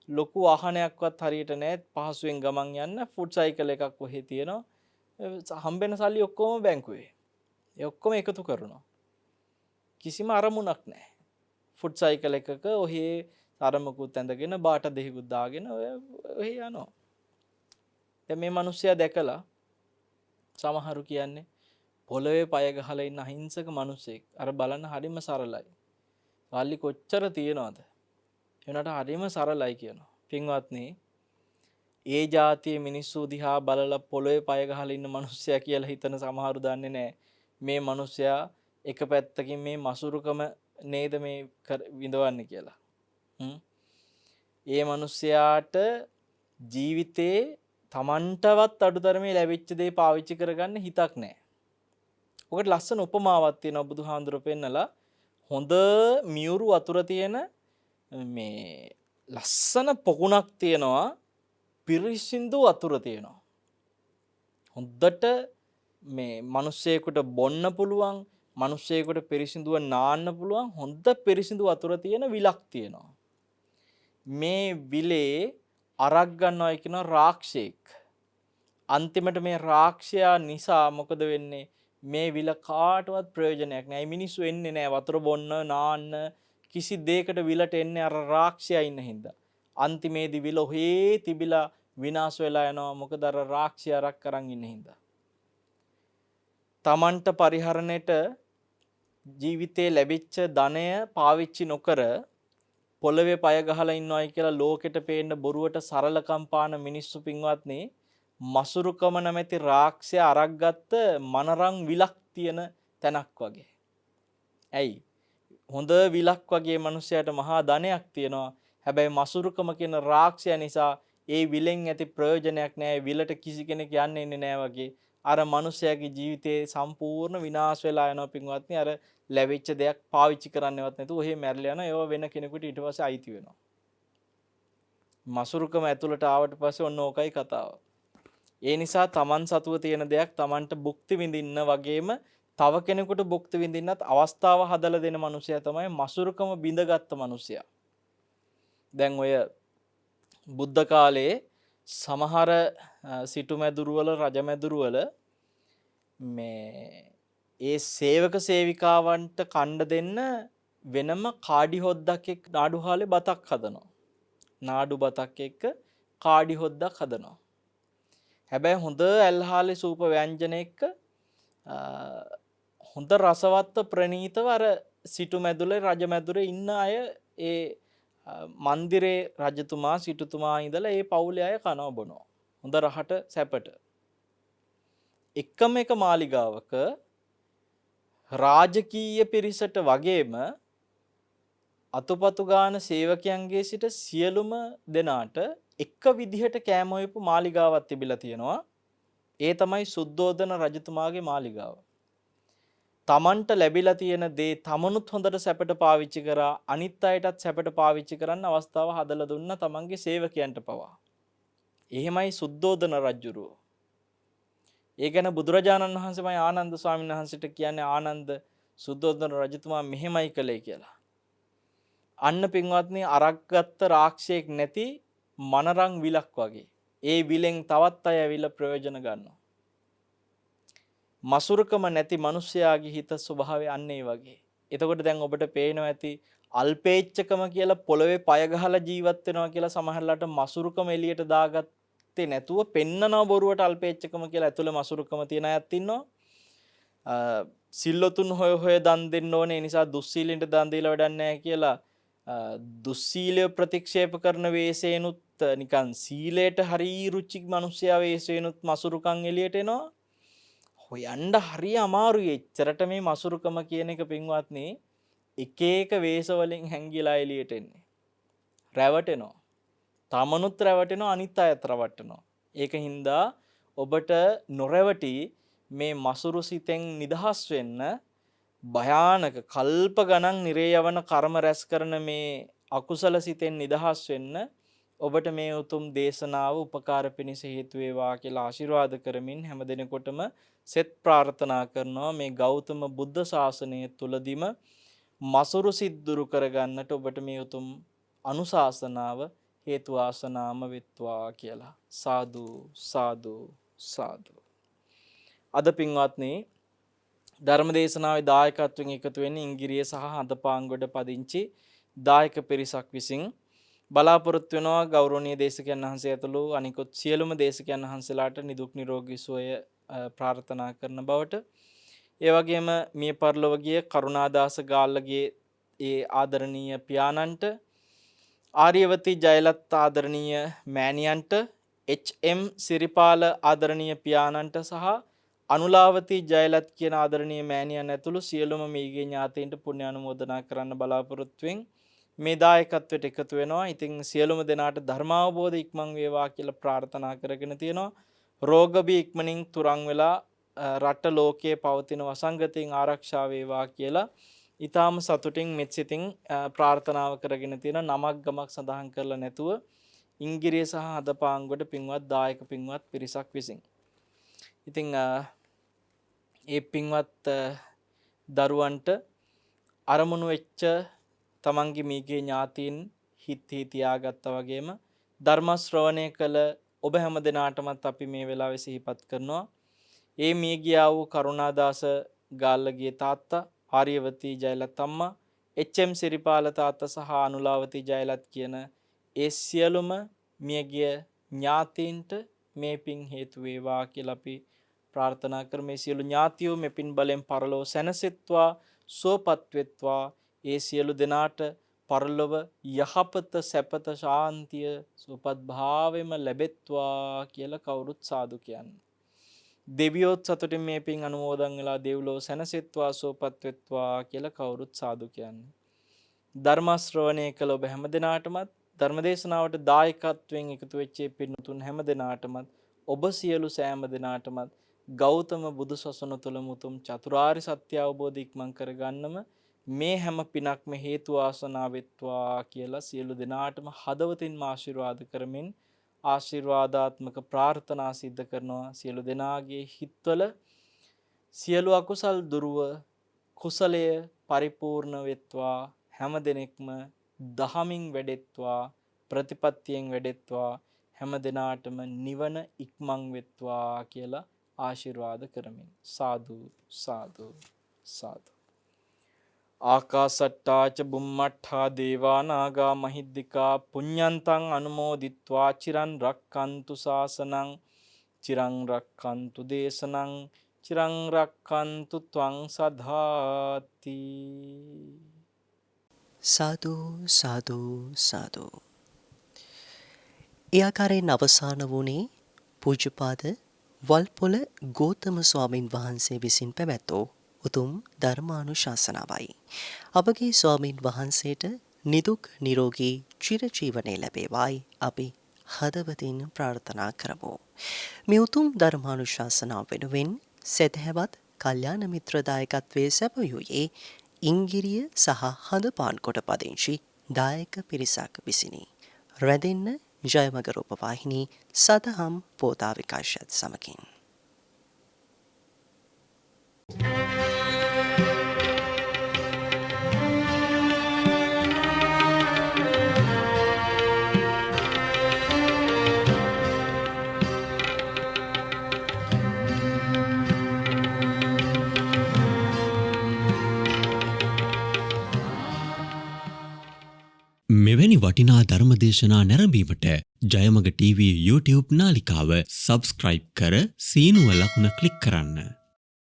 ලොකු වාහනයක්වත් හරියට නැහැ. පහසුවෙන් ගමන් යන්න ෆුඩ් සයිකල් එකක් ඔහේ තියෙනවා. හම්බෙන සල්ලි ඔක්කොම බැංකුවේ. ඒ ඔක්කොම එකතු කරනවා. කිසිම අරමුණක් නැහැ. ෆුඩ් සයිකල් එකක ඔහේ තරමකුත් ඇඳගෙන බාට දෙහිකුත් දාගෙන ඔහේ යනවා. දැන් මේ මිනිස්සයා දැකලා සමහරු කියන්නේ පොළවේ පය ගහලා ඉන්න අහිංසක මිනිසෙක්. අර බලන්න හරිම සරලයි. සල්ලි කොච්චර තියනවද? එනට හරිම සරලයි කියනවා. පින්වත්නි ඒ જાතියේ මිනිස්සු දිහා බලලා පොළවේ පය ගහලා ඉන්න මිනිස්සයා කියලා හිතන සමහරු දන්නේ නැහැ මේ මිනිස්සයා එක පැත්තකින් මේ මසුරුකම නේද මේ විඳවන්නේ කියලා. ඒ මිනිස්සයාට ජීවිතේ තමන්ටවත් අඩුතරමේ ලැබිච්ච දේ පාවිච්චි කරගන්න හිතක් නැහැ. ඔකට ලස්සන උපමාවක් තියෙනවා බුදුහාඳුර පෙන්නලා. හොඳ මියුරු වතුර තියෙන මේ ලස්සන පොකුණක් තියෙනවා. පිරිසිදු වතුර තියෙනවා. හොඳට මේ මිනිස්සෙකුට බොන්න පුළුවන්, මිනිස්සෙකුට පිරිසිදුව නාන්න පුළුවන් හොඳ පිරිසිදු වතුර තියෙන විලක් තියෙනවා. මේ විලේ අරක් ගන්නවා කියන රාක්ෂයෙක්. අන්තිමට මේ රාක්ෂයා නිසා මොකද වෙන්නේ? මේ විල කාටවත් ප්‍රයෝජනයක් නැහැ. මිනිස්සු එන්නේ නැහැ වතුර බොන්න, නාන්න කිසි දෙයකට විලට එන්නේ අර රාක්ෂයා ඉන්න හින්දා. අන්තිමේදී විල ඔහේ තිබිලා විනාශ වෙලා යනවා. මොකද අර රාක්ෂයා රක් කරන් ඉන්න හින්දා. තමන්ට පරිහරණයට ජීවිතේ ලැබිච්ච ධනය පාවිච්චි නොකර පොළවේ පය ගහලා ඉන්නවයි කියලා ලෝකෙට පේන්න බොරුවට සරලකම් පාන මිනිස්සු පින්වත්නි මසුරුකම නැමැති රාක්ෂය අරක් ගත්ත මනරං විලක් තියෙන තැනක් වගේ. ඇයි? හොඳ විලක් වගේ මිනිසයාට මහා ධනයක් තියෙනවා. හැබැයි මසුරුකම කියන රාක්ෂය නිසා ඒ විලෙන් ඇති ප්‍රයෝජනයක් නැහැ. විලට කිසි කෙනෙක් යන්නේ නැහැ වගේ. අර මිනිසයාගේ ජීවිතේ සම්පූර්ණ විනාශ වෙලා යනවා පින්වත්නි. අර ලැබිච්ච දෙයක් පාවිච්චි කරන්නවත් නැතුව ඔහේ මැරලා යනවා. ඒව වෙන කෙනෙකුට ඊට පස්සේ අයිති වෙනවා. මසුරුකම ඇතුළට ආවට පස්සේ ඔන්න ඕකයි කතාව. ඒ නිසා Taman සතුව තියෙන දෙයක් Tamanට භුක්ති විඳින්න වගේම තව කෙනෙකුට භුක්ති විඳින්නත් අවස්ථාව හදලා දෙන මිනිසයා තමයි මසුරුකම බිඳගත්ත මිනිසයා. දැන් ඔය බුද්ධ කාලයේ සමහර සිටුමැදුරුවල රජමැදුරුවල මේ ඒ සේවක සේවිකාවන්ට කණ්ඩ දෙන්න වෙනම කාඩි හොද්දක් එක්ක නාඩු හාලේ බතක් හදනවා. නාඩු බතක් එක්ක කාඩි හොද්දක් හදනවා. හැබැයි හොඳ ඇල්හාලේ සූප ව්‍යංජන එක්ක හොඳ රසවත් ප්‍රණීතව අර සිටුමැදුලේ රජමැදුරේ ඉන්න අය ඒ මන්දිරේ රජතුමා සිටුතුමා ඉඳලා ඒ පවුලේ අය කනවා බොනවා. හොඳ රහට සැපට. එකම එක මාලිගාවක රාජකීය පිරිසට වගේම අතුපතු ගාන සේවකයන්ගේ සිට සියලුම දෙනාට එක විදිහට කෑම හොයපු මාලිගාවක් තිබිලා තියෙනවා. ඒ තමයි සුද්ධෝදන රජතුමාගේ මාලිගාව. තමන්ට ලැබිලා තියෙන දේ තමනුත් හොඳට සැපට පාවිච්චි කරා අනිත් අයටත් සැපට පාවිච්චි කරන්න අවස්ථාව හදලා දුන්න තමන්ගේ සේවකයන්ට පවා. එහෙමයි සුද්ධෝදන රජුරෝ. ඒ ගැන බුදුරජාණන් වහන්සේමයි ආනන්ද ස්වාමීන් වහන්සේට කියන්නේ ආනන්ද සුද්ධෝදන රජතුමා මෙහෙමයි කළේ කියලා. අන්න පින්වත්නි අරක්ගත්ත රාක්ෂයෙක් නැති මනරං විලක් වගේ. ඒ විලෙන් තවත් අය ඇවිල්ලා ප්‍රයෝජන ගන්නවා. මසුරුකම නැති මිනිස්යාගේ හිත ස්වභාවය අන්න ඒ වගේ. එතකොට දැන් ඔබට පේනවා ඇති අල්පේච්ඡකම කියලා පොළවේ පය ගහලා ජීවත් වෙනවා කියලා සමහරලාට මසුරුකම එළියට දාගත්තේ නැතුව පෙන්නනවා බොරුවට අල්පේච්ඡකම කියලා ඇතුළේ මසුරුකම තියන අයත් ඉන්නවා. සිල්ලොතුන් හොය දන් දෙන්න ඕනේ. ඒ නිසා දුස්සීලින්ට දන් දීලා වැඩක් නැහැ කියලා දුස්සීලය ප්‍රතික්ෂේප කරන වේසේනුත් නිකන් සීලයට හරි රුචි මිනිස්සයා වේසේනුත් මසුරුකම් එළියට එනවා. හොයන්න හරි අමාරුයි. එච්චරට මේ මසුරුකම කියන එක පින්වත්නි එක එක වේස වලින් හැංගිලා එළියට එන්නේ. රැවටෙනවා. තමනුත් රැවටෙනවා අනිත් අයත් රැවටෙනවා. ඒකින්ද ඔබට නොරැවටි මේ මසුරු සිතෙන් නිදහස් වෙන්න භයානක කල්ප ගණන් නිරේ යවන කර්ම රැස් කරන මේ අකුසල සිතෙන් නිදහස් වෙන්න ඔබට මේ උතුම් දේශනාව උපකාර පිණිස හේතු වේවා කියලා ආශිර්වාද කරමින් හැම දිනෙකටම සෙත් ප්‍රාර්ථනා කරනවා මේ ගෞතම බුද්ධ ශාසනය තුලදීම මසුරු සිත් දුරු කරගන්නට ඔබට මේ උතුම් අනුශාසනාව හේතු ආසනාම වෙත්වා කියලා සාදු සාදු සාදු. අද පින්වත්නි ධර්මදේශනාවේ දායකත්වයෙන් එකතු වෙන්නේ ඉංගිරිය සහ හඳපාංගොඩ පදිංචි දායක පිරිසක් විසින් බලාපොරොත්තු වෙනවා ගෞරවනීය දේශකයන් වහන්සේ ඇතුළු අනිකුත් සියලුම දේශකයන් වහන්සේලාට නිදුක් නිරෝගී සුවය ප්‍රාර්ථනා කරන බවට ඒ වගේම මිය පරලොව ගිය කරුණාදාස ගාල්ලගේ ඒ ආදරණීය පියාණන්ට ආර්යවතී ජයලත් ආදරණීය මෑණියන්ට එච්.එම්. සිරිපාල ආදරණීය පියාණන්ට සහ අනුලාවතී ජයලත් කියන ආදරණීය මෑණියන් ඇතුළු සියලුම මේගේ ඥාතීන්ට පුණ්‍ය අනුමෝදනා කරන්න බලාපොරොත්තු වෙමින් මේ දායකත්වයට එකතු වෙනවා. ඉතින් සියලුම දෙනාට ධර්මාවබෝධ ඉක්මන් වේවා කියලා ප්‍රාර්ථනා කරගෙන තියෙනවා. රෝග බී ඉක්මනින් තුරන් වෙලා රට ලෝකයේ පවතින වසංගතයෙන් ආරක්ෂා වේවා කියලා ඊටාම සතුටින් මෙත්සිතින් ප්‍රාර්ථනාව කරගෙන තියෙන නමක් ගමක් සඳහන් කරලා නැතුව ඉංගිරිය සහ හදපාංගොඩ පින්වත් දායක පින්වත් පිරිසක් විසින්. ඉතින් ඒ පින්වත් දරුවන්ට අරමුණු වෙච්ච තමන්ගේ මීගේ ඥාතීන් හිත් තියාගත්තා වගේම ධර්ම ශ්‍රවණය කළ ඔබ හැම දෙනාටමත් අපි මේ වෙලාවේ සිහිපත් කරනවා. ඒ මිය ගියා වූ කරුණාදාස ගාල්ලගේ තාත්තා ආර්යවතී ජයලත් අම්මා එච්.එම්. සිරිපාල තාත්තා සහ අනුලාවතී ජයලත් කියන ඒ සියලුම මියගිය ඥාතීන්ට මේ පින් හේතු වේවා කියලා අපි ප්‍රාර්ථනා කරමු. මේ සියලු ඥාතියෝ මේ පින් බලෙන් පරලෝ සැනසෙත්වා සුවපත් වෙත්වා. ඒ සියලු දෙනාට පරලොව යහපත සැපත ශාන්තිය සුවපත් භාවයම ලැබෙත්වා කියලා කවුරුත් සාදු කියන්නේ. දෙවියොත් සතුටින් මේ පින් අනුමෝදන් වෙලා දෙව්ලොව සැනසෙත්වා සුවපත් වෙත්වා කියලා කවුරුත් සාදු කියන්නේ. ධර්ම ශ්‍රවණය කළ ඔබ හැමදෙනාටමත් ධර්මදේශනාවට දායකත්වයෙන් එකතු වෙච්ච පින්තුන් හැමදෙනාටමත් ඔබ සියලු සෑම දෙනාටමත් ගෞතම බුදු සසුන තුළ මුතුම් චතුරාර්ය සත්‍ය අවබෝධ ඉක්මන් කරගන්නම මේ හැම පිනක්ම හේතු වාසනා වෙත්වා කියලා සියලු දෙනාටම හදවතින්ම ආශිර්වාද කරමින් ආශිර්වාදාත්මක ප්‍රාර්ථනා සිද්ධ කරනවා. සියලු දෙනාගේ හිත්වල සියලු අකුසල් දුරුව කුසලය පරිපූර්ණ වෙත්වා. හැම දෙනෙක්ම දහමින් වැඩෙත්වා ප්‍රතිපත්තියෙන් වැඩෙත්වා. හැම දෙනාටම නිවන ඉක්මන් වෙත්වා කියලා ආශිර්වාද කරමින් සාදු සාදු සාදු. ආකාසට්ටාච බුම්මට්ඨා දේවා නාග මහිද්దికා පුඤ්ඤන්තං අනුමෝදිත්වා චිරන් රක්칸තු ශාසනං චිරං රක්칸තු දේශනං චිරං රක්칸තු ත්වං සදාති. සාදු සාදු සාදු. ඒ ආකාරයෙන් අවසාන වුණේ පූජ්‍යපාද වල්පොළ ගෝතම ස්වාමින් වහන්සේ විසින් පැවැත්වූ උතුම් ධර්මානුශාසනාවයි. අපගේ ස්වාමින් වහන්සේට නිදුක් නිරෝගී චිරජීවනයේ ලැබේවායි අපි හදවතින් ප්‍රාර්ථනා කරමු. මේ උතුම් ධර්මානුශාසනාව වෙනුවෙන් සදහැවත් කල්යාණ මිත්‍ර දායකත්වයේ සැපයුයේ ඉංගිරිය සහ හඳපාන් කොට පදිංචි දායක පිරිසක් විසිනි. රැඳෙන්න ජයමග රූපවාහිනී සදහම් පෝතා විකාශයත් සමගින්. මෙවැනි වටිනා ධර්මදේශනා නැරඹීමට ජයමග TV YouTube නාලිකාව සබස්ක්‍රයිබ් කර සීනුව ලකුණ ක්ලික් කරන්න.